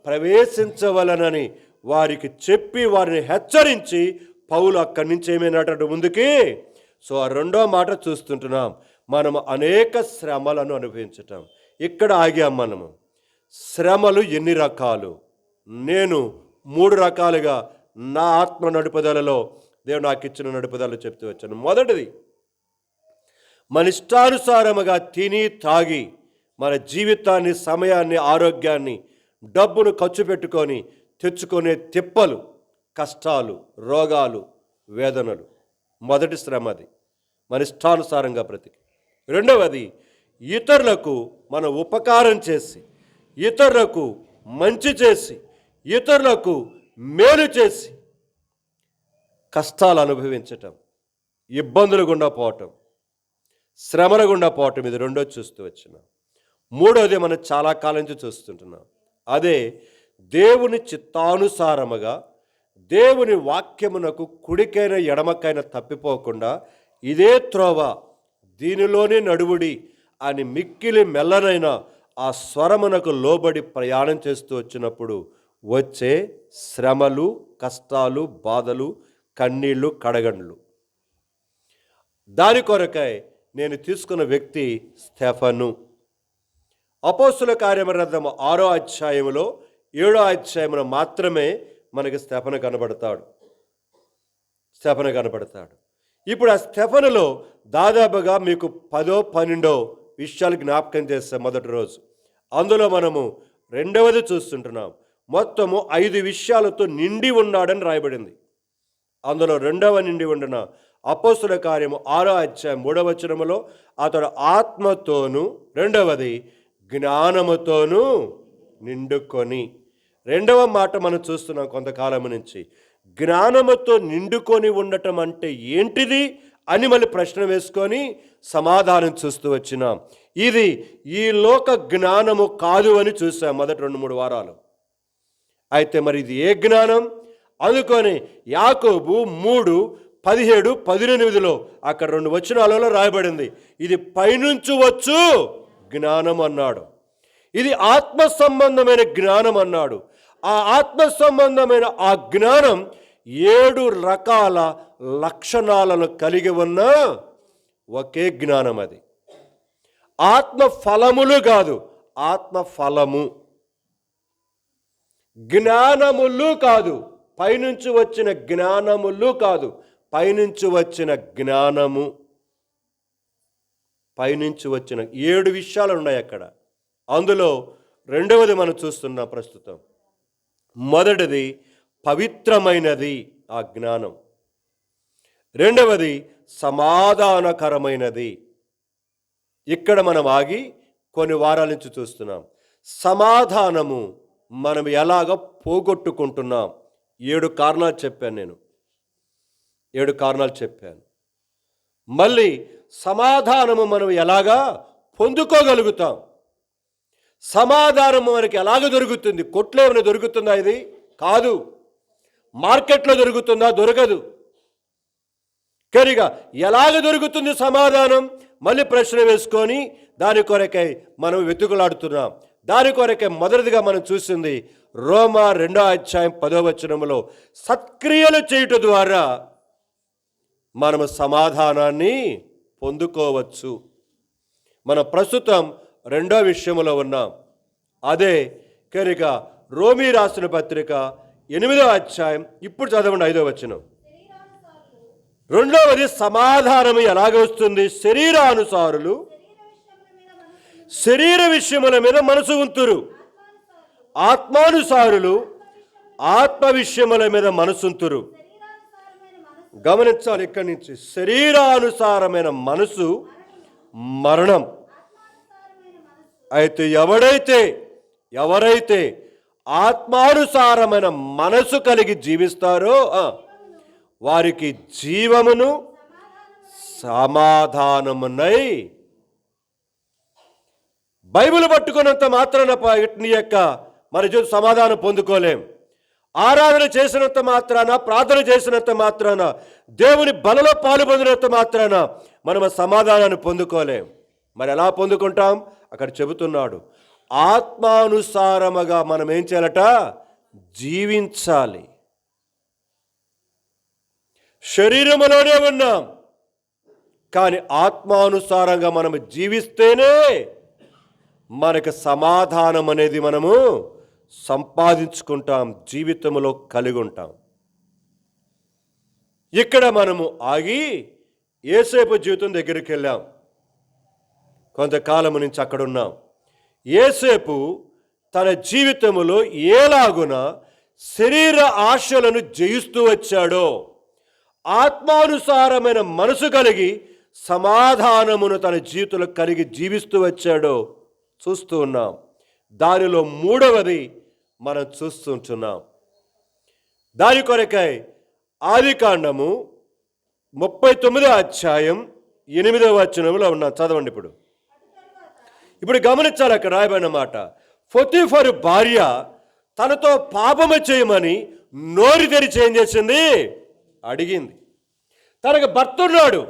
ప్రవేశించవలనని వారికి చెప్పి వారిని హెచ్చరించి పౌలు అక్కడి నుంచి ఏమైనాడు ముందుకి. సో ఆ రెండో మాట చూస్తుంటున్నాం, మనము అనేక శ్రమలను అనుభవించటం. ఇక్కడ ఆగాం మనము. శ్రమలు ఎన్ని రకాలు? నేను 3 రకాలుగా నా ఆత్మ నడుపుదలలో దేవుడు నాకు ఇచ్చిన నడుపుదలలో చెప్తూ వచ్చాను. మొదటిది, మన ఇష్టానుసారముగా తిని తాగి మన జీవితాన్ని, సమయాన్ని, ఆరోగ్యాన్ని, డబ్బును ఖర్చు పెట్టుకొని తెచ్చుకునే తిప్పలు, కష్టాలు, రోగాలు, వేదనలు. మొదటి శ్రమ అది, మన ఇష్టానుసారంగా బ్రతికి. రెండవది, ఇతరులకు మన ఉపకారం చేసి, ఇతరులకు మంచి చేసి, ఇతరులకు మేలు చేసి కష్టాలు అనుభవించటం, ఇబ్బందులు గుండా పోవటం, శ్రమల గుండా పోవటం. ఇది రెండోది చూస్తూ వచ్చినాం. మూడోది మనం చాలా కాలం నుంచి చూస్తుంటున్నాం. అదే దేవుని చిత్తానుసారముగా దేవుని వాక్యమునకు కుడికైన ఎడమకైన తప్పిపోకుండా ఇదే త్రోవ, దీనిలోనే నడువుడి అని మిక్కిలి మెల్లనైన ఆ స్వరమునకు లోబడి ప్రయాణం చేస్తూ వచ్చినప్పుడు వచ్చే శ్రమలు, కష్టాలు, బాధలు, కన్నీళ్ళు, కడగండ్లు. దాని కొరకై నేను తీసుకున్న వ్యక్తి స్టెఫను. అపోస్తుల కార్యగ్రంథము 6వ అధ్యాయములో 7వ అధ్యాయములో మాత్రమే మనకి స్టెఫను కనబడతాడు. ఇప్పుడు ఆ స్టెఫనులో దాదాపుగా మీకు 10, 12 విషయాలు జ్ఞాపకం చేస్తాం మొదటి రోజు. అందులో మనము రెండవది చూస్తుంటున్నాం. మొత్తము 5 విషయాలతో నిండి ఉన్నాడని రాయబడింది. అందులో రెండవ నిండి ఉండిన అపోస్తుల కార్యము 6వ అధ్యాయం 3వ వచనములో అతడు ఆత్మతోనూ, రెండవది జ్ఞానముతోనూ నిండుకొని. రెండవ మాట మనం చూస్తున్నాం కొంతకాలం నుంచి. జ్ఞానముతో నిండుకొని ఉండటం అంటే ఏంటిది అని మళ్ళీ ప్రశ్న వేసుకొని సమాధానం చూస్తూ వచ్చినాం. ఇది ఈ లోక జ్ఞానము కాదు అని చూసాం మొదటి 2-3 వారాలు. అయితే మరి ఇది ఏ జ్ఞానం? అందుకొని యాకోబు 3:17-18 అక్కడ 2 వచనాలలో రాయబడింది. ఇది పైనుంచి వచ్చు జ్ఞానం అన్నాడు. ఇది ఆత్మ సంబంధమైన జ్ఞానం అన్నాడు. ఆ ఆత్మ సంబంధమైన ఆ జ్ఞానం 7 రకాల లక్షణాలను కలిగి ఉన్న ఒకే జ్ఞానం. అది ఆత్మ ఫలములు కాదు, ఆత్మ ఫలము. జ్ఞానములు కాదు, పైనుంచి వచ్చిన జ్ఞానములు కాదు, పైనుంచి వచ్చిన జ్ఞానము. పైనుంచి వచ్చిన 7 విషయాలు ఉన్నాయి అక్కడ. అందులో రెండవది మనం చూస్తున్నాం ప్రస్తుతం. మొదటిది పవిత్రమైనది ఆ జ్ఞానం. రెండవది సమాధానకరమైనది. ఇక్కడ మనం ఆగి కొన్ని వారాల నుంచి చూస్తున్నాం. సమాధానము మనం ఎలాగ పోగొట్టుకుంటున్నాం. 7 కారణాలు చెప్పాను నేను. 7 కారణాలు చెప్పాను. మళ్ళీ సమాధానము మనం ఎలాగా పొందుకోగలుగుతాం. సమాధానం మనకి ఎలాగ దొరుకుతుంది? కొట్లో ఏమైనా దొరుకుతుందా? ఇది కాదు. మార్కెట్లో దొరుకుతుందా? దొరకదు. కనుక ఎలాగ దొరుకుతుంది సమాధానం? మళ్ళీ ప్రశ్న వేసుకొని దాని కొరకై మనం వెతుకులాడుతున్నాం. దాని కొరకై మొదటిదిగా మనం చూసింది రోమా 2:10 సత్క్రియలు చేయుట ద్వారా మనము సమాధానాన్ని పొందుకోవచ్చు. మనం ప్రస్తుతం 2వ విషయంలో ఉన్నాం. అదే కనుక రోమీ రాసిన పత్రిక 8వ అధ్యాయం ఇప్పుడు చదవండి 5వ వచనం. రెండవది సమాధానం ఎలాగ వస్తుంది? శరీరానుసారులు శరీర విషయముల మీద మనసు ఉంతురు, ఆత్మానుసారులు ఆత్మ విషయముల మీద మనసుంతురు. గమనించాలి ఇక్కడి నుంచి. శరీరానుసారమైన మనసు మరణం. అయితే ఎవరైతే ఆత్మానుసారమైన మనసు కలిగి జీవిస్తారో వారికి జీవమును సమాధానమునై. బైబిల్ పట్టుకున్నంత మాత్రాన నీ యొక్క మన జీవితం సమాధానం పొందుకోలేం. ఆరాధన చేసినంత మాత్రాన, ప్రార్థన చేసినంత మాత్రాన, దేవుని బలలో పాలు పొందినంత మాత్రాన మనం సమాధానాన్ని పొందుకోలేం. మరి ఎలా పొందుకుంటాం? అక్కడ చెబుతున్నాడు, ఆత్మానుసారముగా మనం ఏం చేయాలట? జీవించాలి. శరీరములోనే ఉన్నాం, కానీ ఆత్మానుసారంగా మనము జీవిస్తేనే మనకు సమాధానం అనేది మనము సంపాదించుకుంటాం, జీవితంలో కలిగి ఉంటాం. ఇక్కడ మనము ఆగి యేసేపు జీవితం దగ్గరికి వెళ్ళాం. కొంతకాలం నుంచి అక్కడ ఉన్నాం. యేసేపు తన జీవితంలో ఎలాగున శరీర ఆశలను జయిస్తూ వచ్చాడో, ఆత్మానుసారమైన మనసు కలిగి సమాధానమును తన జీవితంలో కలిగి జీవిస్తూ వచ్చాడో చూస్తూ ఉన్నాం. దానిలో 3వది మనం చూస్తుంటున్నాం. దాని కొరకై ఆదికాండము 39వ అధ్యాయం 8వ వచనంలో ఉన్నాం. చదవండి. ఇప్పుడు గమనించాలి, అక్కడ రాయబడిన మాట. పొతీఫరు భార్య తనతో పాపము చేయమని నోరు తెరిచి ఏం చేసింది? అడిగింది. తనకు భర్త ఉన్నాడు,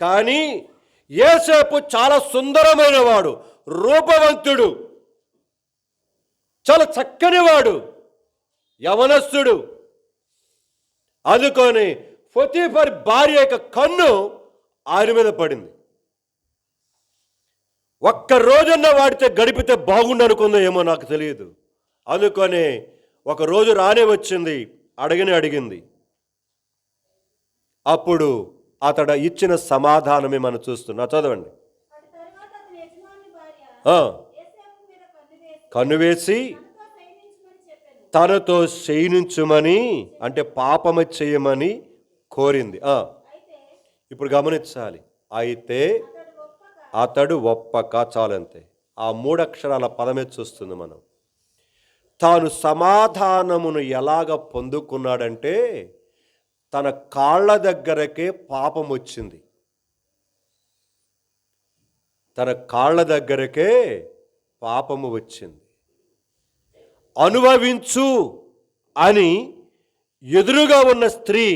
కానీ యోసేపు చాలా సుందరమైన వాడు, రూపవంతుడు, చాలా చక్కని వాడు, యవనస్తుడు. అందుకొని పొతీఫర్ భార్య యొక్క కన్ను ఆయన మీద పడింది. ఒక్క రోజున్న వాడితే గడిపితే బాగుండు అనుకుందో ఏమో నాకు తెలియదు. అందుకొని ఒక రోజు రానే వచ్చింది, అడిగింది. అప్పుడు అతడు ఇచ్చిన సమాధానమే మనం చూస్తున్నా. చదవండి. కన్నువేసి తనతో శయనించుమని, అంటే పాపము చేయమని కోరింది. ఇప్పుడు గమనించాలి. అయితే అతడు ఒప్పక, చాలంతే. ఆ 3 అక్షరాల పదమే చూస్తుంది మనం. తాను సమాధానమును ఎలాగ పొందుకున్నాడంటే తన కాళ్ళ దగ్గరకే పాపం వచ్చింది. తన కాళ్ళ దగ్గరకే పాపము వచ్చింది. అనుభవించు అని ఎదురుగా ఉన్న స్త్రీ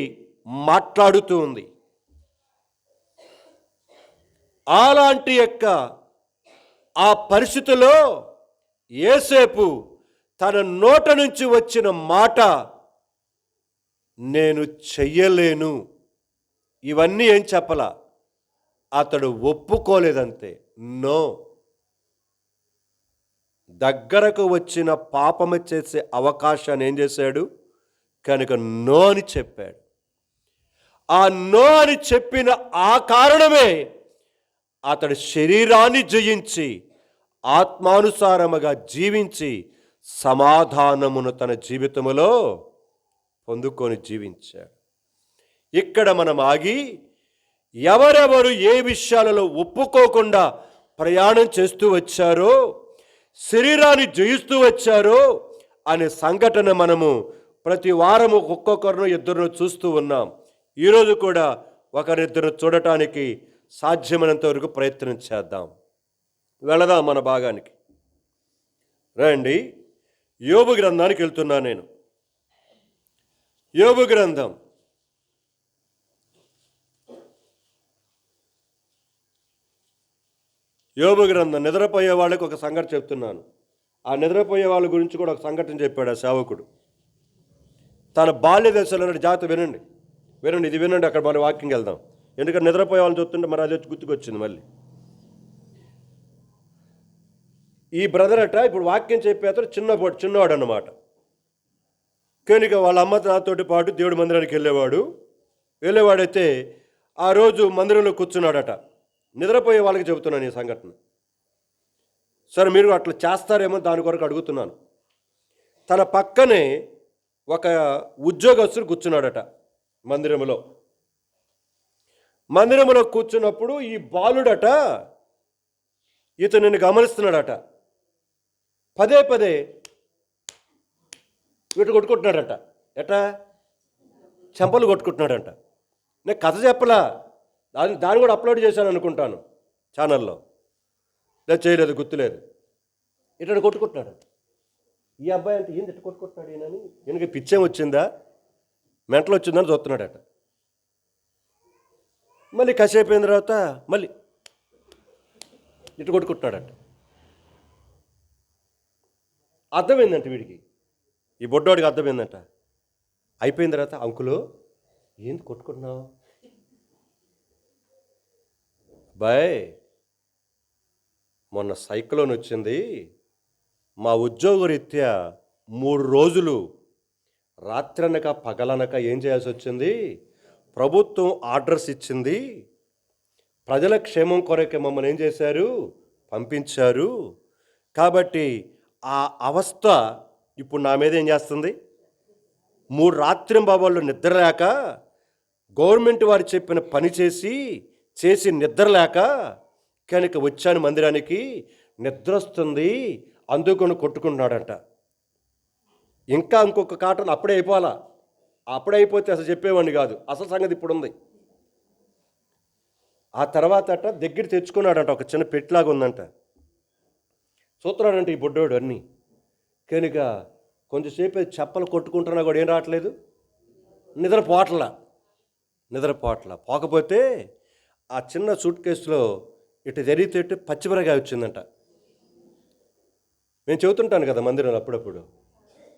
మాట్లాడుతూ ఉంది. అలాంటి యొక్క ఆ పరిస్థితిలో యోసేపు తన నోట నుంచి వచ్చిన మాట, నేను చెయ్యలేను, ఇవన్నీ ఏం చెప్పలా, అతడు ఒప్పుకోలేదంతే. నో. దగ్గరకు వచ్చిన పాపము చేసే అవకాశాన్ని ఏం చేశాడు? కనుక నో అని చెప్పాడు. ఆ నో అని చెప్పిన ఆ కారణమే అతడు శరీరాన్ని జయించి ఆత్మానుసారముగా జీవించి సమాధానమును తన జీవితంలో పొందుకొని జీవించాడు. ఇక్కడ మనం ఆగి ఎవరెవరు ఏ విషయాలలో ఒప్పుకోకుండా ప్రయాణం చేస్తూ వచ్చారో, శరీరాన్ని జయిస్తూ వచ్చారో అనే సంఘటన మనము ప్రతి వారము ఒక్కొక్కరిను ఇద్దరును చూస్తూ ఉన్నాం. ఈరోజు కూడా ఒకరిద్దరు చూడటానికి సాధ్యమైనంత వరకు ప్రయత్నం చేద్దాం. వెళదాం మన భాగానికి. రండి, యోబు గ్రంథానికి వెళ్తున్నా నేను. యోబు గ్రంథం నిద్రపోయే వాళ్ళకి ఒక సంగతి చెప్తున్నాను. ఆ నిద్రపోయే వాళ్ళ గురించి కూడా ఒక సంఘటన చెప్పాడు ఆ సేవకుడు. తన బాల్య దశలో జాగ్రత్త వినండి, ఇది వినండి. అక్కడ మన వాక్యంకి వెళ్దాం. ఎందుకంటే నిద్రపోయే వాళ్ళని చూస్తుంటే మరి అది గుర్తుకొచ్చింది మళ్ళీ. ఈ బ్రదర్ అట ఇప్పుడు వాక్యం చెప్పేతడు చిన్నవాడు అన్నమాట. కనుక వాళ్ళ అమ్మ నాతోటి పాటు దేవుడి మందిరానికి వెళ్ళేవాడైతే ఆ రోజు మందిరంలో కూర్చున్నాడట. నిద్రపోయే వాళ్ళకి చెబుతున్నాను ఈ సంఘటన. సరే, మీరు అట్లా చేస్తారేమో దాని కొరకు అడుగుతున్నాను. తన పక్కనే ఒక ఉద్యోగస్తుడు కూర్చున్నాడట మందిరంలో కూర్చున్నప్పుడు ఈ బాలుడట ఇతనిని గమనిస్తున్నాడట. పదే వీటి కొట్టుకుంటున్నాడట. చెంపలు కొట్టుకుంటున్నాడంట. నేను కథ చెప్పలా, దాన్ని కూడా అప్లోడ్ చేశాను అనుకుంటాను ఛానల్లో. లేదు, చేయలేదు, గుర్తులేదు. ఇట్లా కొట్టుకుంటున్నాడు. ఈ అబ్బాయి అంటే ఏంది ఇట్లా కొట్టుకుంటున్నాడు ఈయనని, ఈయనకి పిచ్చేం వచ్చిందా, మెంటలు వచ్చిందని చూస్తున్నాడట. మళ్ళీ కాసేపు అయిన తర్వాత మళ్ళీ ఇట్లా కొట్టుకుంటున్నాడట. అర్థమైందంట వీడికి, ఈ బొడ్డోడికి అర్థమైందంట. అయిపోయిన తర్వాత, అంకులు ఏంది కొట్టుకుంటున్నావు? బాయ్, మొన్న సైక్లోన్ వచ్చింది, మా ఉద్యోగరీత్యా 3 రోజులు రాత్రనక పగలనక ఏం చేయాల్సి వచ్చింది. ప్రభుత్వం ఆర్డర్స్ ఇచ్చింది, ప్రజల క్షేమం కొరకే మమ్మల్ని ఏం చేశారు, పంపించారు. కాబట్టి ఆ అవస్థ ఇప్పుడు నా మీద ఏం చేస్తుంది. 3 రాత్రింబాబులు నిద్రలేక, గవర్నమెంట్ వారు చెప్పిన పని చేసి నిద్రలేక కనుక వచ్చాను మందిరానికి, నిద్ర వస్తుంది, అందుకొని కొట్టుకుంటున్నాడంట. ఇంకా ఇంకొక కాటన్ అప్పుడే అయిపోవాలా, అప్పుడే అయిపోతే అసలు చెప్పేవాడిని కాదు. అసలు సంగతి ఇప్పుడు ఉంది. ఆ తర్వాత దగ్గర తెచ్చుకున్నాడంట, ఒక చిన్న పెట్టిలాగా ఉందంట. చూస్తున్నాడంట ఈ బుడ్డోడు అన్నీ. కనుక కొంచెంసేపు చెప్పలు కొట్టుకుంటున్నా కూడా ఏం రావట్లేదు, నిద్రపోట్ల. పోకపోతే ఆ చిన్న సూట్ కేసులో ఇటు జరిగితే పచ్చిమిరకాయ వచ్చిందంట. నేను చెబుతుంటాను కదా మందిరంలో అప్పుడప్పుడు.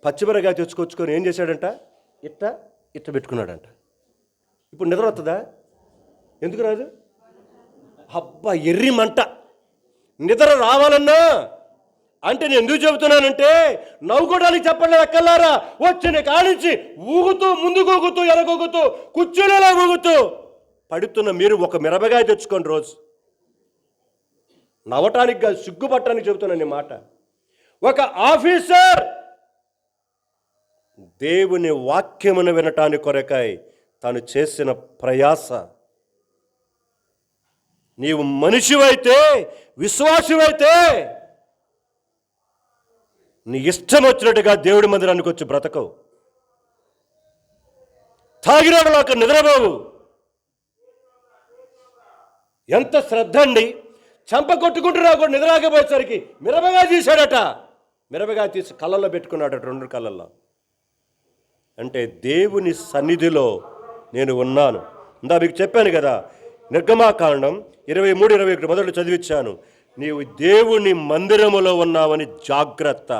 పచ్చిమిరకాయ తెచ్చుకొచ్చుకొని ఏం చేశాడంట, ఇట్ట పెట్టుకున్నాడంట. ఇప్పుడు నిద్ర వస్తుందా? ఎందుకు రాదు? అబ్బా, ఎర్రి మంట. నిద్ర రావాలన్నా అంటే నేను ఎందుకు చెబుతున్నానంటే, నవ్వుకోవడానికి చెప్పలేదు అక్కలారా. వచ్చిన కానించి ఊగుతూ, ముందుకు ఊగుతూ, ఎనగొగుతూ, కుర్చీలలో ఊగుతూ పడుతున్న మీరు ఒక మిరపకాయ తెచ్చుకోండి రోజు. నవ్వటానికి కాదు, సిగ్గుపట్టడానికి చెబుతున్నాను ఈ మాట. ఒక ఆఫీసర్ దేవుని వాక్యమును వినటానికి కొరకై తాను చేసిన ప్రయాస. నీవు మనిషివైతే, విశ్వాసమైతే నీ ఇష్టం వచ్చినట్టుగా దేవుడి మందిరానికి వచ్చి బ్రతకవు. తాగినాడు ఒక నిద్రపోవు. ఎంత శ్రద్ధ అండి. చంప కొట్టుకుంటున్నా కూడా నిద్రపోయేసరికి మిరపగా తీశాడట. మిరపగా తీసి కళ్ళల్లో పెట్టుకున్నాడట, 2 కళ్ళల్లో. అంటే దేవుని సన్నిధిలో నేను ఉన్నాను. ఇందా మీకు చెప్పాను కదా, నిర్గమాకాండం 23-21 మొదలు చదివించాను. నీవు దేవుని మందిరములో ఉన్నావని జాగ్రత్త.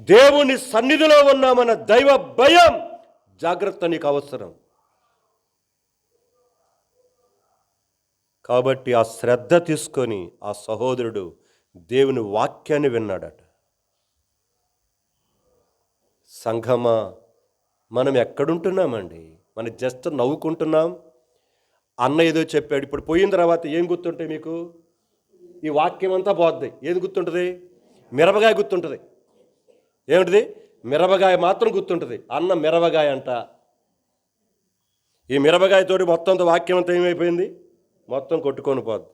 దేవుని సన్నిధిలో ఉన్నామన్న దైవ భయం, జాగ్రత్త నీకు అవసరం. కాబట్టి ఆ శ్రద్ధ తీసుకొని ఆ సహోదరుడు దేవుని వాక్యాన్ని విన్నాడట. సంఘమా, మనం ఎక్కడుంటున్నామండి? మనం జస్ట్ నవ్వుకుంటున్నాం. అన్న ఏదో చెప్పాడు, ఇప్పుడు పోయిన తర్వాత ఏం గుర్తుంటాయి మీకు? ఈ వాక్యం అంతా పోద్ది. ఏది గుర్తుంటుంది? మిరపకాయ గుర్తుంటుంది. ఏమిటిది? మిరపకాయ మాత్రం గుర్తుంటుంది. అన్న మిరపకాయ అంట. ఈ మిరపకాయతోటి మొత్తం వాక్యం అంతా ఏమైపోయింది? మొత్తం కొట్టుకొని పోద్ది.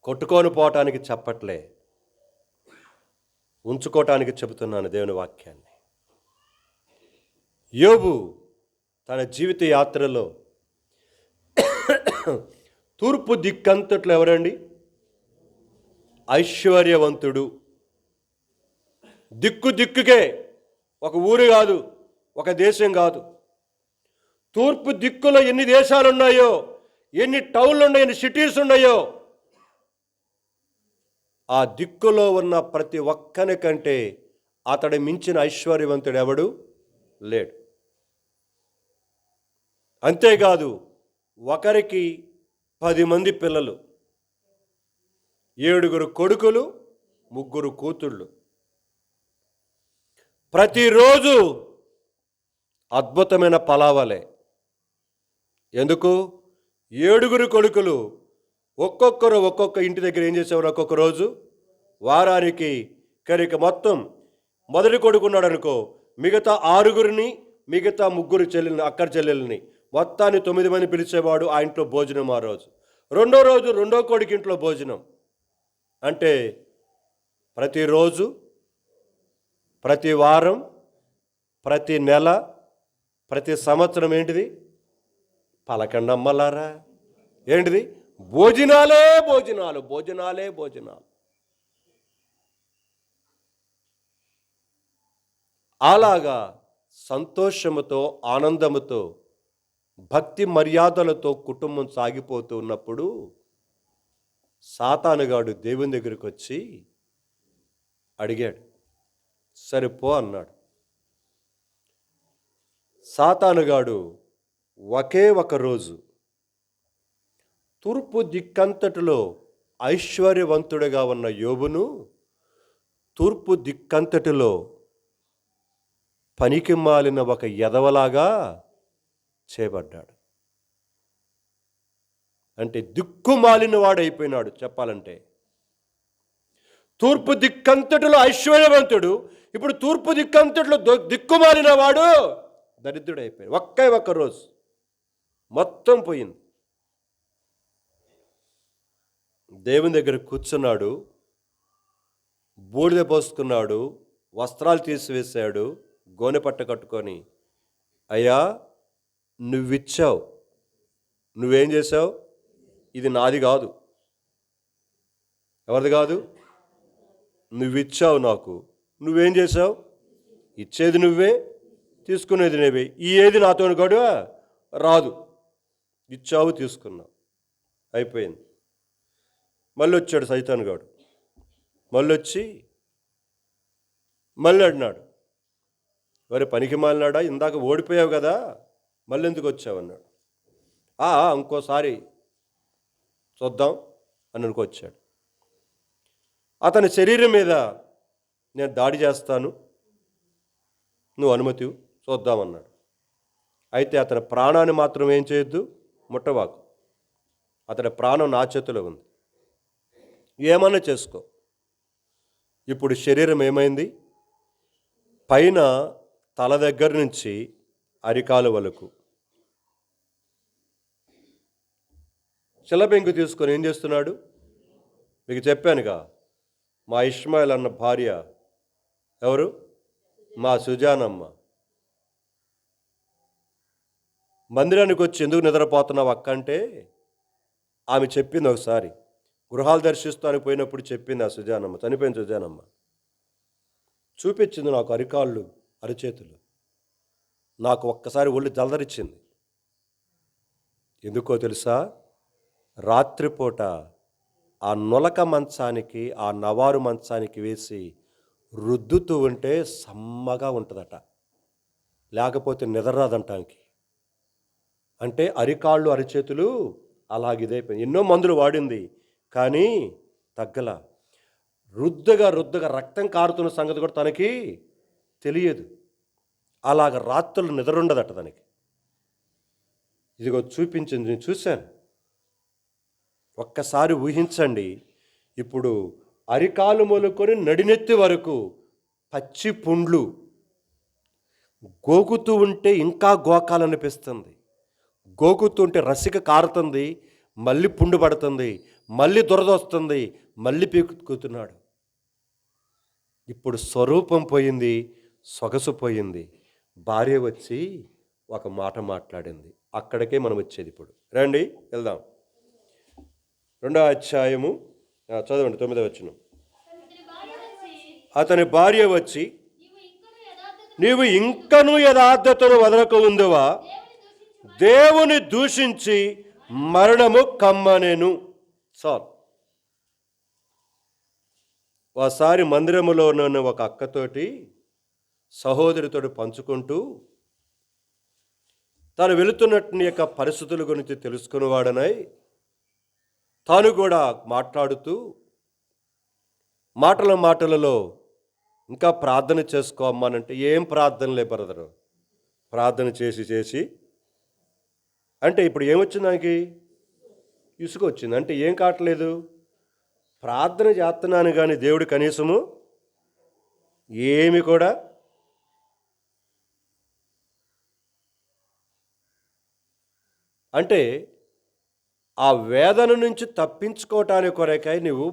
కొట్టుకొని పోవటానికి చెప్పట్లే, ఉంచుకోవటానికి చెబుతున్నాను దేవుని వాక్యాన్ని. యోబు తన జీవిత యాత్రలో తూర్పు దిక్కంతట్లో ఎవరండి? ఐశ్వర్యవంతుడు. దిక్కు దిక్కుకే, ఒక ఊరు కాదు, ఒక దేశం కాదు, తూర్పు దిక్కులో ఎన్ని దేశాలు ఉన్నాయో, ఎన్ని టౌన్లు ఉన్నాయో, ఎన్ని సిటీస్ ఉన్నాయో, ఆ దిక్కులో ఉన్న ప్రతి ఒక్కని కంటే అతడి మించిన ఐశ్వర్యవంతుడు ఎవడు లేడు. అంతేకాదు, ఒకరికి 10 మంది పిల్లలు, 7 కొడుకులు, 3 కూతుళ్ళు. ప్రతిరోజు అద్భుతమైన పలావలే. ఎందుకు? 7 కొడుకులు ఒక్కొక్కరు ఒక్కొక్క ఇంటి దగ్గర ఏం చేసేవారు? ఒక్కొక్క రోజు వారానికి కనుక మొత్తం మొదటి కొడుకు ఉన్నాడు అనుకో, మిగతా 6 మిగతా 3 చెల్లెల్ని, అక్కడ చెల్లెల్ని, మొత్తాన్ని 9 మంది పిలిచేవాడు. ఆ ఇంట్లో భోజనం ఆ రోజు. రెండో రోజు రెండో కొడుకు ఇంట్లో భోజనం. అంటే ప్రతిరోజు, ప్రతి వారం, ప్రతి నెల, ప్రతి సంవత్సరం ఏంటిది? పలకండమ్మలారా, ఏంటిది? భోజనాలే భోజనాలు, భోజనాలే భోజనాలు. అలాగా సంతోషముతో, ఆనందముతో, భక్తి మర్యాదలతో కుటుంబం సాగిపోతూ ఉన్నప్పుడు సాతానుగాడు దేవుని దగ్గరికి వచ్చి అడిగాడు. సరిపో అన్నాడు. సాతానుగాడు ఒకే ఒక రోజు తూర్పు దిక్కంతటిలో ఐశ్వర్యవంతుడిగా ఉన్న యోబును తూర్పు దిక్కంతటిలో పనికి మాలిన ఒక ఎదవలాగా చేయబడ్డాడు. అంటే దిక్కుమాలిన వాడైపోయినాడు. చెప్పాలంటే తూర్పు దిక్కంతటిలో ఐశ్వర్యవంతుడు, ఇప్పుడు తూర్పు దిక్కంతటిలో దిక్కుమాలిన వాడు దరిద్రుడైపోయాడు. ఒక్క రోజు మొత్తం పోయింది. దేవుని దగ్గర కూర్చున్నాడు, బూడిద పోసుకున్నాడు, వస్త్రాలు తీసివేశాడు, గోనె పట్ట కట్టుకొని, అయ్యా నువ్విచ్చావు, నువ్వేం చేశావు? ఇది నాది కాదు. ఎవరిది కాదు? నువ్విచ్చావు నాకు. నువ్వేం చేశావు? ఇచ్చేది నువ్వే, తీసుకునేది నువ్వే. ఈ ఏది నాతో గడువ రాదు. ఇచ్చావు, తీసుకున్నావు, అయిపోయింది. మళ్ళీ వచ్చాడు సైతానుగాడు. మళ్ళీ వచ్చి మళ్ళీ అన్నాడు, మరి పనికి మాలినాడా, ఇందాక ఓడిపోయావు కదా, మళ్ళీ ఎందుకు వచ్చావు అన్నాడు. ఇంకోసారి చూద్దాం అని అనుకొచ్చాడు. అతని శరీరం మీద నేను దాడి చేస్తాను, నువ్వు అనుమతి చూద్దామన్నాడు. అయితే అతని ప్రాణాన్ని మాత్రం ఏం చేయొద్దు, ముట్టవాకు. అతని ప్రాణం నా చేతిలో ఉంది, ఏమన్నా చేసుకో. ఇప్పుడు శరీరం ఏమైంది? పైన తల దగ్గర నుంచి అరికాలు వరకు చిల్లబెంకు తీసుకొని ఏం చేస్తున్నాడు? మీకు చెప్పానుగా, మా ఇష్మాయిల్ అన్న భార్య ఎవరు? మా సుజానమ్మ. మందిరానికి వచ్చి ఎందుకు నిద్రపోతున్నావు అక్క అంటే, ఆమె చెప్పింది ఒకసారి, గృహాలు దర్శిస్తానికి పోయినప్పుడు చెప్పింది. ఆ సుజానమ్మ, చనిపోయిన సుజానమ్మ చూపించింది నాకు అరికాళ్ళు, అరిచేతులు. నాకు ఒక్కసారి ఒళ్ళు జలదరిచ్చింది. ఎందుకో తెలుసా? రాత్రిపూట ఆ నులక మంచానికి, ఆ నవారు మంచానికి వేసి రుద్దుతూ ఉంటే సమ్మగా ఉంటుందట, లేకపోతే నిద్రరాదంటానికి. అంటే అరికాళ్ళు, అరిచేతులు అలాగిదైపోయింది. ఎన్నో మందులు వాడింది, కానీ తగ్గల. రుద్దగా రక్తం కారుతున్న సంగతి కూడా తనకి తెలియదు. అలాగ రాత్రులు నిద్రుండదట తనకి. ఇదిగో చూపించింది, నేను చూశాను. ఒక్కసారి ఊహించండి, ఇప్పుడు అరికాలు మొలుకొని నడినెత్తి వరకు పచ్చి పుండ్లు గోకుతూ ఉంటే ఇంకా గోకాలనిపిస్తుంది. గోకుతూ ఉంటే రసిక కారుతుంది, మళ్ళీ పుండు పడుతుంది, మళ్ళీ దురద వస్తుంది, మళ్ళీ పీకుతున్నాడు. ఇప్పుడు స్వరూపం పోయింది, సొగసు పోయింది. భార్య వచ్చి ఒక మాట మాట్లాడింది. అక్కడికే మనం వచ్చేది. ఇప్పుడు రండి వెళ్దాం. 2వ అధ్యాయము చదవండి 9వ వచనం. అతని భార్య వచ్చి, అతని భార్య వచ్చి, నీవు ఇంకనూ నీవు ఇంకనూ యథార్థతను యథార్థతను వదలక ఉందువా, దేవుని దూషించి మరణము కమ్మనేను. చాలు. ఒకసారి మందిరములో ఉన్న ఒక అక్కతోటి సహోదరితోటి పంచుకుంటూ తాను వెళుతున్నట్టు యొక్క పరిస్థితుల గురించి తెలుసుకునేవాడనై తాను కూడా మాట్లాడుతూ మాటలలో ఇంకా ప్రార్థన చేసుకోమ్మనంటే, ఏం ప్రార్థనలే బ్రదరు, ప్రార్థన చేసి అంటే ఇప్పుడు ఏమొచ్చింది దానికి? ఇసుక వచ్చింది. అంటే ఏం కావట్లేదు, ప్రార్థన చేస్తున్నాను కానీ దేవుడు కనీసము ఏమి కూడా అంటే ఆ వేదన నుంచి తప్పించుకోవటానికి కొరకై నువ్వు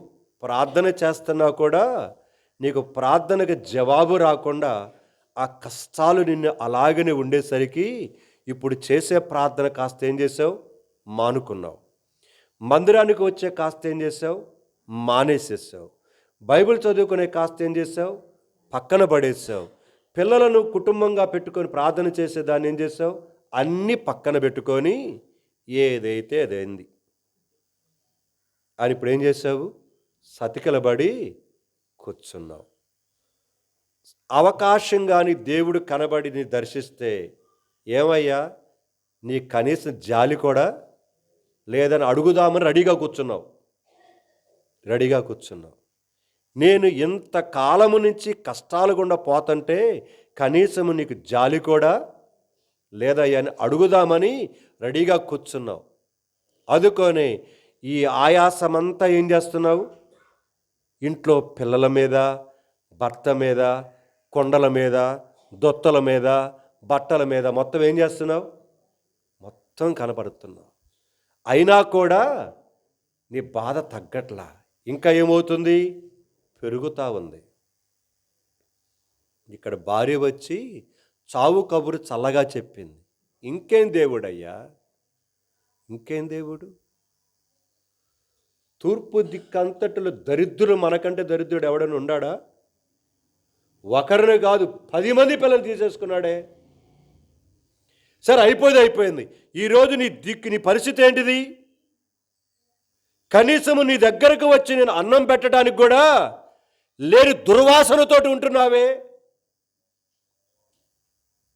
ప్రార్థన చేస్తున్నా కూడా నీకు ప్రార్థనకు జవాబు రాకుండా ఆ కష్టాలు నిన్ను అలాగనే ఉండేసరికి ఇప్పుడు చేసే ప్రార్థన కాస్త ఏం చేసావు? మానుకున్నావు. మందిరానికి వచ్చే కాస్త ఏం చేసావు? మానేసేసావు. బైబిల్ చదువుకునే కాస్త ఏం చేసావు? పక్కన పడేసావు. పిల్లలను కుటుంబంగా పెట్టుకొని ప్రార్థన చేసేదాన్ని ఏం చేసావు? అన్నీ పక్కన పెట్టుకొని ఏదైతే అదైంది అని ఇప్పుడు ఏం చేసావు? సతికిలబడి కూర్చున్నావు. అవకాశం కానీ దేవుడు కనబడి నీ దర్శిస్తే, ఏమయ్యా నీ కనీసం జాలి కూడా లేదని అడుగుదామని రెడీగా కూర్చున్నావు. నేను ఇంత కాలము నుంచి కష్టాలు గుండా పోతుంటే కనీసము నీకు జాలి కూడా లేదయ్యా అని అడుగుదామని రెడీగా కూర్చున్నావు. అందుకొని ఈ ఆయాసమంతా ఏం చేస్తున్నావు? ఇంట్లో పిల్లల మీద, భర్త మీద, కొండల మీద, దొత్తల మీద, బట్టల మీద మొత్తం ఏం చేస్తున్నావు? మొత్తం కనపడుతున్నావు. అయినా కూడా నీ బాధ తగ్గట్లా, ఇంకా ఏమవుతుంది? పెరుగుతూ ఉంది. ఇక్కడ భార్య వచ్చి చావు కబురు చల్లగా చెప్పింది. ఇంకేం దేవుడయ్యా, ఇంకేం దేవుడు? తూర్పు దిక్కంతటిలో దరిద్రులు మనకంటే దరిద్రుడు ఎవడని ఉన్నాడా? ఒకరిని కాదు 10 మంది పిల్లలు తీసేసుకున్నాడే. సరే అయిపోయింది. ఈరోజు నీ పరిస్థితి ఏంటిది? కనీసము నీ దగ్గరకు వచ్చి నేను అన్నం పెట్టడానికి కూడా లేని దుర్వాసనతోటి ఉంటున్నావే.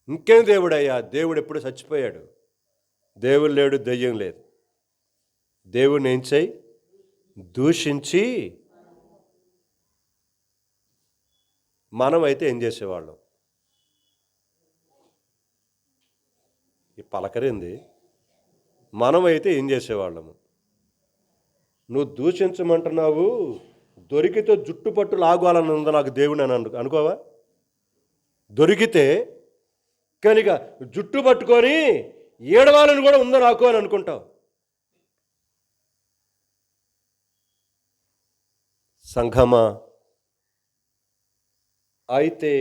ఇంకేం దేవుడయ్యా? దేవుడు ఎప్పుడు చచ్చిపోయాడు. దేవుడు లేడు, దెయ్యం లేదు. దేవుడిని ఏం చేయి? దూషించి. మనమైతే ఏం చేసేవాళ్ళం? ఈ పలకరింది. మనమైతే ఏం చేసేవాళ్ళము? నువ్వు దూషించమంటున్నావు, దొరికితే జుట్టు పట్టు లాగాలని ఉందో నాకు దేవుడు అని అనుకోవా? దొరికితే కనుక జుట్టు పట్టుకొని ఏడవాలని కూడా ఉందో నాకు అని అనుకుంటావు. సంఘమా, అయితే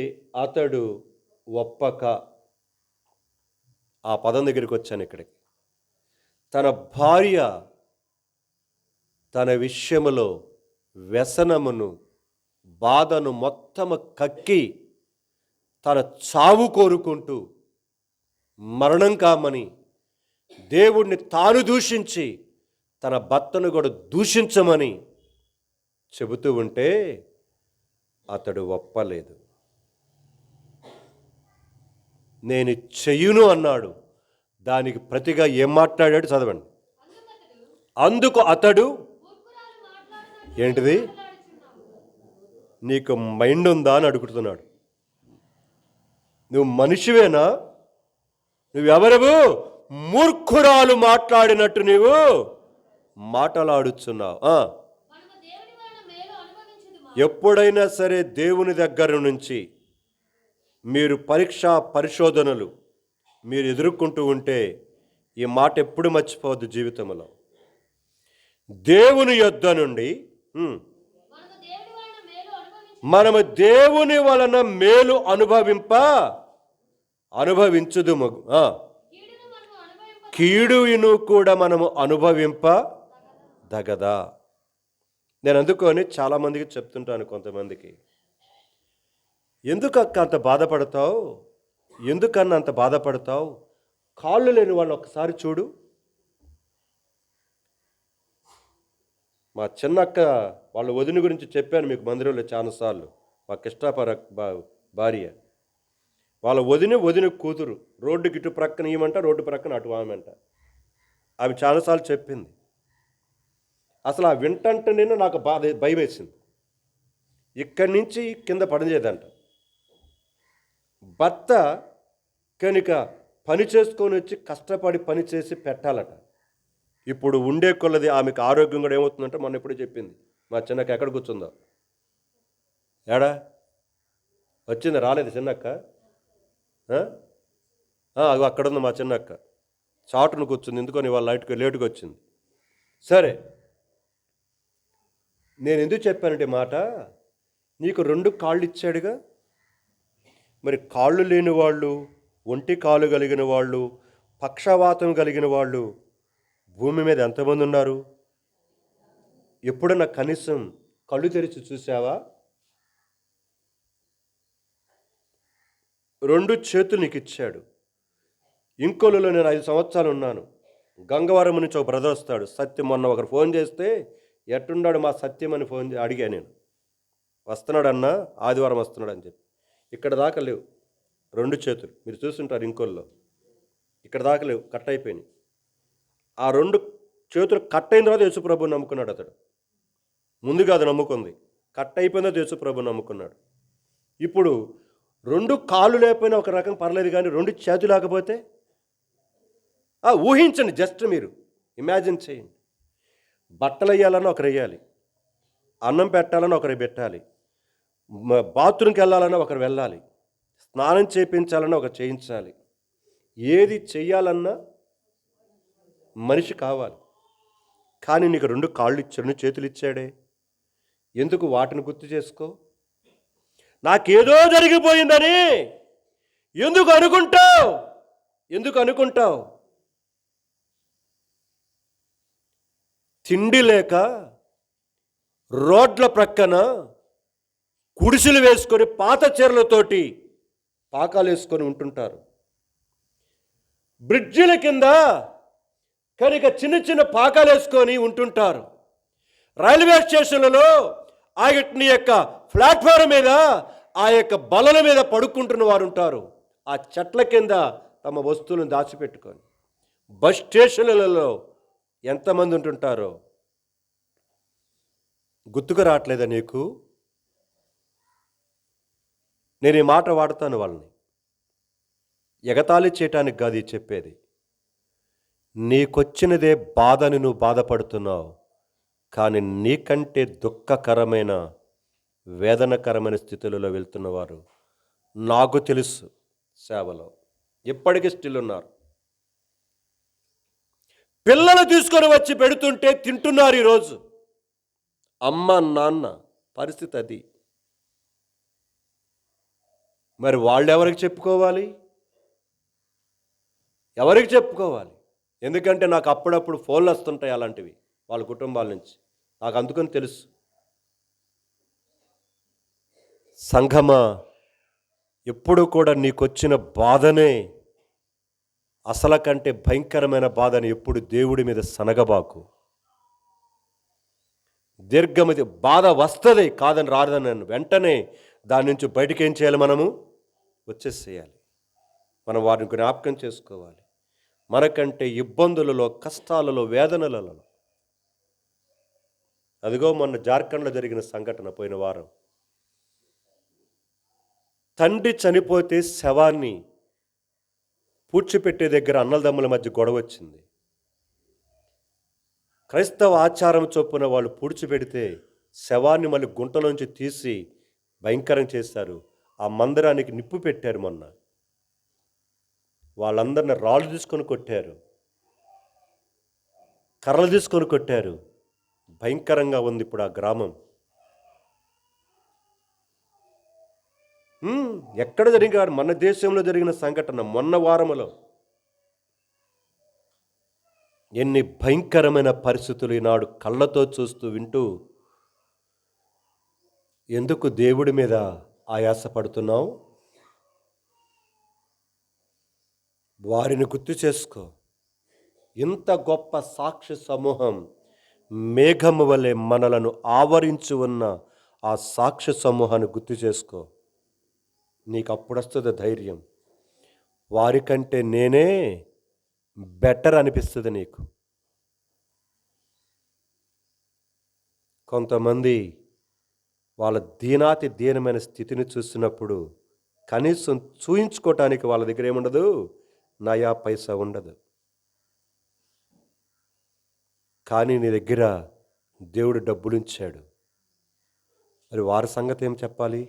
అతడు ఒప్పక, ఆ పదం దగ్గరికి వచ్చాను ఇక్కడికి, తన భార్య తన విషయములో వ్యసనమును, బాధను మొత్తము కక్కి తన చావు కోరుకుంటూ మరణం కామని దేవుణ్ణి తాను దూషించి తన భర్తను కూడా దూషించమని చెబుతూ ఉంటే అతడు ఒప్పలేదు. నేను చెయ్యును అన్నాడు. దానికి ప్రతిగా ఏం మాట్లాడాడు? చదవండి. అందుకు అతడు, ఏంటిది? నీకు మైండ్ ఉందా అని అడుగుతున్నాడు. నువ్వు మనిషివేనా? నువ్వెవరవు? మూర్ఖురాలు మాట్లాడినట్టు నీవు మాటలాడుచున్నావు. ఎప్పుడైనా సరే దేవుని దగ్గర నుంచి మీరు పరిశోధనలు మీరు ఎదుర్కొంటూ ఉంటే ఈ మాట ఎప్పుడు మర్చిపోవద్దు జీవితంలో. దేవుని యొద్ద నుండి మనము దేవుని వలన మేలు అనుభవించుదు. కీడును కూడా మనము అనుభవింప దగదా. నేను అందుకొని చాలామందికి చెప్తుంటాను, కొంతమందికి, ఎందుకు అక్క అంత బాధపడతావు, ఎందుకన్నా అంత బాధపడతావు, కాళ్ళు లేని వాళ్ళు ఒక్కసారి చూడు. మా చిన్నక్క వాళ్ళ వదిన గురించి చెప్పాను మీకు మందిరంలో చాలాసార్లు. మా కిష్టాపర భార్య, వాళ్ళ వదిన కూతురు రోడ్డుకి ఇటు ప్రక్కన ఇవ్వమంట, రోడ్డు ప్రక్కన అటు ఆమెంట. ఆమె చాలాసార్లు చెప్పింది. అసలు ఆ వింటంటే నేను నాకు భయం వేసింది. ఇక్కడి నుంచి కింద పడలేదంట. భర్త కనుక పని చేసుకొని వచ్చి కష్టపడి పని చేసి పెట్టాలట. ఇప్పుడు ఉండే కొలది ఆమెకు ఆరోగ్యం కూడా ఏమవుతుందంటే, మొన్న ఎప్పుడూ చెప్పింది, మా చిన్నక్క ఎక్కడ కూర్చుందో, ఏడా వచ్చింది, రాలేదు చిన్నక్క, అవి అక్కడ ఉంది మా చిన్నక్క, చాటును కూర్చుంది. ఎందుకని వాళ్ళ లేటుగా వచ్చింది. సరే, నేను ఎందుకు చెప్పానంటే మాట, నీకు 2 కాళ్ళు ఇచ్చాడుగా, మరి కాళ్ళు లేని వాళ్ళు, ఒంటి కాలు కలిగిన వాళ్ళు, పక్షవాతం కలిగిన వాళ్ళు భూమి మీద ఎంతమంది ఉన్నారు? ఎప్పుడన్నా కనీసం కళ్ళు తెరిచి చూసావా? 2 చేతులు నీకు ఇచ్చాడు. ఇంకోలులో నేను 5 సంవత్సరాలు ఉన్నాను. గంగవరం నుంచి ఒక బ్రదర్ వస్తాడు, సత్యం. మొన్న ఒకరు ఫోన్ చేస్తే, ఎట్టున్నాడు మా సత్యం అని అడిగా నేను. వస్తున్నాడన్నా, ఆదివారం వస్తున్నాడు అని చెప్పి. ఇక్కడ దాకా లేవు 2 చేతులు, మీరు చూస్తుంటారు ఇంకోల్లో. ఇక్కడ దాకా లేవు, కట్ అయిపోయినాయి. ఆ 2 చేతులు కట్ అయిన తర్వాత యేసుప్రభుని నమ్ముకున్నాడు అతడు. ముందుగా అది నమ్ముకుంది, కట్ అయిపోయిన తర్వాత యేసుప్రభుని నమ్ముకున్నాడు. ఇప్పుడు 2 కాళ్ళు లేకపోయినా ఒక రకం పర్లేదు, కానీ 2 చేతులు లేకపోతే ఊహించండి, జస్ట్ మీరు ఇమాజిన్ చేయండి. బట్టలు వేయాలన్నా ఒకరు వేయాలి, అన్నం పెట్టాలన్నా ఒకరు పెట్టాలి, బాత్రూమ్కి వెళ్ళాలన్నా ఒకరు వెళ్ళాలి, స్నానం చేయించాలన్నా ఒకరు చేయించాలి. ఏది చెయ్యాలన్నా మనిషి కావాలి. కానీ నీకు 2 కాళ్ళు ఇచ్చాడు, 2 చేతులు ఇచ్చాడే, ఎందుకు వాటిని గుర్తు చేసుకో? నాకేదో జరిగిపోయిందని ఎందుకు అనుకుంటావు? తిండి లేక రోడ్ల ప్రక్కన గుడిసెలు వేసుకొని పాత చీరలతోటి పాకాలు వేసుకొని ఉంటుంటారు. బ్రిడ్జిల కింద కనుక చిన్న పాకాలు వేసుకొని ఉంటుంటారు. రైల్వే స్టేషన్లలో నీ యొక్క ప్లాట్ఫారం మీద, ఆ యొక్క బలల మీద పడుకుంటున్న వారు ఉంటారు, ఆ చెట్ల కింద తమ వస్తువులను దాచిపెట్టుకొని. బస్ స్టేషన్లలో ఎంతమంది ఉంటుంటారో గుర్తుకు రావట్లేదా నీకు? నేను ఈ మాట వాడతాను వాళ్ళని ఎగతాళి చేయటానికి కాదు చెప్పేది. నీకొచ్చినదే బాధని నువ్వు బాధపడుతున్నావు, కానీ నీకంటే దుఃఖకరమైన, వేదనకరమైన స్థితులలో వెళ్తున్నవారు నాకు తెలుసు. సేవలో ఇప్పటికీ స్టిల్ ఉన్నారు. పిల్లలు తీసుకొని వచ్చి పెడుతుంటే తింటున్నారు ఈరోజు. అమ్మ నాన్న పరిస్థితి అది. మరి వాళ్ళు ఎవరికి చెప్పుకోవాలి? ఎందుకంటే నాకు అప్పుడప్పుడు ఫోన్లు వస్తుంటాయి అలాంటివి వాళ్ళ కుటుంబాల నుంచి, నాకు అందుకని తెలుసు. సంఘమా, ఎప్పుడు కూడా నీకొచ్చిన బాధనే అసలు కంటే భయంకరమైన బాధని ఎప్పుడు దేవుడి మీద సనగబాకు. దీర్ఘమది బాధ వస్తుంది, కాదని రాదని వెంటనే దాని నుంచి బయటికి ఏం చేయాలి? మనము వచ్చేసేయాలి. మనం వారిని జ్ఞాపకం చేసుకోవాలి. మనకంటే ఇబ్బందులలో, కష్టాలలో, వేదనలలో. అదిగో మొన్న జార్ఖండ్లో జరిగిన సంఘటన పోయిన వారం. తండ్రి చనిపోతే శవాన్ని పూడ్చిపెట్టే దగ్గర అన్నదమ్ముల మధ్య గొడవ వచ్చింది. క్రైస్తవ ఆచారం చొప్పున వాళ్ళు పూడ్చిపెడితే శవాన్ని మళ్ళీ గుంటలోంచి తీసి భయంకరం చేశారు. ఆ మందిరానికి నిప్పు పెట్టారు. మొన్న వాళ్ళందరిని రాళ్ళు తీసుకొని కొట్టారు, కర్రలు తీసుకొని కొట్టారు. భయంకరంగా ఉంది ఇప్పుడు ఆ గ్రామం. ఎక్కడ జరిగాడు? మన దేశంలో జరిగిన సంఘటన మొన్న వారములో. ఎన్ని భయంకరమైన పరిస్థితులు ఈనాడు కళ్ళతో చూస్తూ వింటూ ఎందుకు దేవుడి మీద ఆయాసపడుతున్నావు? వారిని గుర్తు చేసుకో. ఇంత గొప్ప సాక్షి సమూహం మేఘము వలె మనలను ఆవరించి ఉన్న ఆ సాక్షి సమూహాన్ని గుర్తు చేసుకో. నీకు అప్పుడు వస్తుంది ధైర్యం. వారికంటే నేనే బెటర్ అనిపిస్తుంది నీకు. కొంతమంది వాళ్ళ దీనమైన స్థితిని చూసినప్పుడు కనీసం చూయించుకోవటానికి వాళ్ళ దగ్గర ఏముండదు, నయా పైసా ఉండదు. కానీ నీ దగ్గర దేవుడు డబ్బులుంచాడు. మరి వారి సంగతి ఏం చెప్పాలి?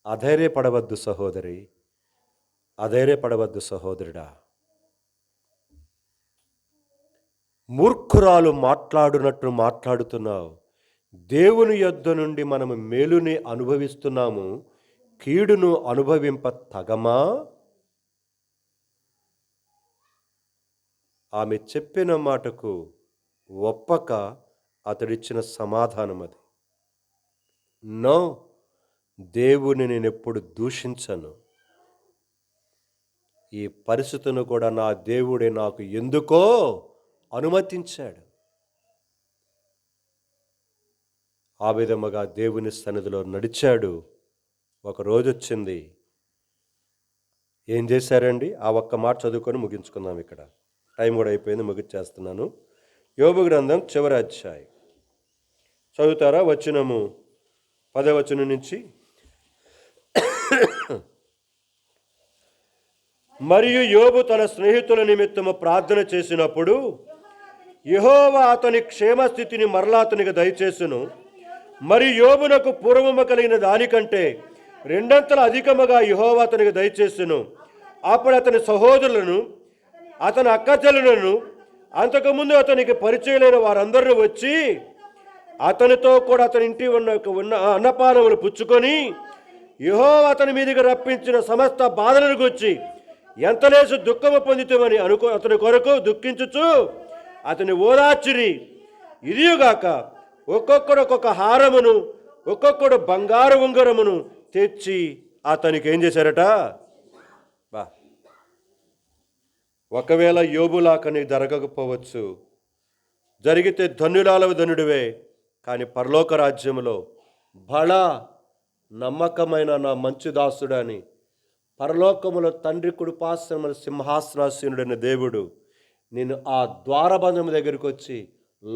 అధైర్యపడవద్దు సహోదరి, అధైర్యపడవద్దు సహోదరుడా. మూర్ఖురాలు మాట్లాడునట్టు మాట్లాడుతున్నావు. దేవుని యొద్ద నుండి మనము మేలుని అనుభవిస్తున్నాము, కీడును అనుభవింప తగమా? ఆమె చెప్పిన మాటకు ఒప్పక అతడిచ్చిన సమాధానం అది. నో, దేవుని నేను ఎప్పుడు దూషించను. ఈ పరిస్థితిని కూడా నా దేవుడే నాకు ఎందుకో అనుమతించాడు. ఆ విధముగా దేవుని సన్నిధిలో నడిచాడు. ఒక రోజు వచ్చింది. ఏం చేశారండి? ఆ ఒక్క మాట చదువుకొని ముగించుకుందాం. ఇక్కడ టైం కూడా అయిపోయింది, ముగించేస్తున్నాను. యోబు గ్రంథం చివరి అధ్యాయం చదువుతారా? వచనము 10వ వచనం నుంచి. మరియు యోబు తన స్నేహితుల నిమిత్తము ప్రార్థన చేసినప్పుడు యెహోవా అతని క్షేమస్థితిని మరలా అతనికి దయచేసును. మరి యోబునకు పూర్వము కలిగిన దానికంటే రెండంతల అధికముగా యెహోవా అతనికి దయచేసును. అప్పుడు అతని సహోదరులను, అతని అక్కచెల్లెలను, అంతకుముందు అతనికి పరిచయమైన వారందరూ వచ్చి అతనితో కూడా అతని ఇంటి ఉన్న అన్నపానములు పుచ్చుకొని యెహోవా అతని మీదకి రప్పించిన సమస్త బాధలను గురించి ఎంతలేసు దుఃఖము పొందితమని అతని కొరకు దుఃఖించుచు అతని ఓదార్చిరి. ఇదియుగాక ఒక్కొక్కడు ఒక్కొక్క హారమును, ఒక్కొక్కడు బంగారు ఉంగరమును తెచ్చి అతనికి ఏం చేశారట? ఒకవేళ యోబులాకని జరగకపోవచ్చు, జరిగితే ధన్యురాలవు ధనుడివే. కానీ పరలోక రాజ్యములో బడా నమ్మకమైన నా మంచి దాసుడని, పరలోకములో తండ్రి కుడిపాసనముల సింహాసనాసీనుడైన దేవుడు నేను ఆ ద్వారబంధం దగ్గరికి వచ్చి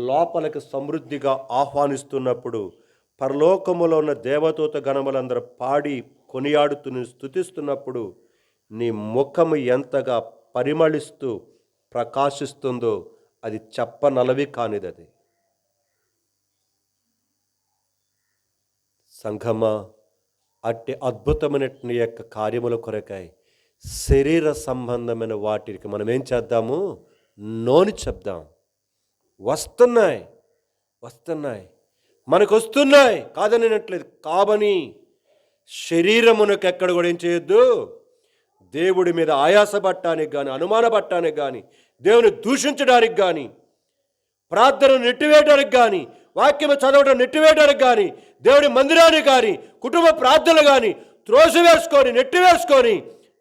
లోపలికి సమృద్ధిగా ఆహ్వానిస్తున్నప్పుడు పరలోకములో ఉన్న దేవదూత గణములందరూ పాడి కొనియాడుతూ స్తుతిస్తున్నప్పుడు నీ ముఖము ఎంతగా పరిమళిస్తూ ప్రకాశిస్తుందో అది చెప్పనలవి కానిదది. సంఘమా, అట్టి అద్భుతమైన నీ యొక్క కార్యముల కొరకై శరీర సంబంధమైన వాటికి మనం ఏం చేద్దాము? నోని చెప్దాం. వస్తున్నాయి మనకు వస్తున్నాయి కాదనినట్లేదు. కాబని శరీరమునకు ఎక్కడ కూడా ఏం చేయొద్దు? దేవుడి మీద ఆయాసపడటానికి కానీ, అనుమానపడటానికి కానీ, దేవుని దూషించడానికి కానీ, ప్రార్థన నెట్టివేయడానికి కానీ, వాక్యము చదవడం నెట్టివేయడానికి కానీ, దేవుడి మందిరాన్ని కానీ, కుటుంబ ప్రార్థనలు కానీ త్రోసివేసుకొని నెట్టివేసుకొని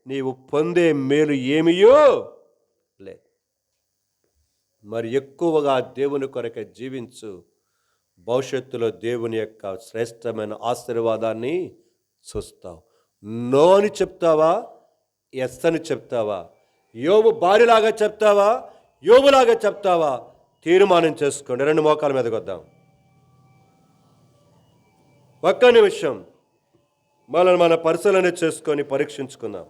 నీవు పొందే మేలు ఏమియో లేదు. మరి ఎక్కువగా దేవుని కొరకే జీవించు. భవిష్యత్తులో దేవుని యొక్క శ్రేష్టమైన ఆశీర్వాదాన్ని చూస్తావు. నో అని చెప్తావా? ఎస్ అని చెప్తావా? యోబు భార్యలాగా చెప్తావా? యోబులాగా చెప్తావా? తీర్మానం చేసుకోండి. రెండు మోకాల మీదకి వద్దాం. ఒక్క నిమిషం మనం మన పరిశీలన చేసుకొని పరీక్షించుకుందాం.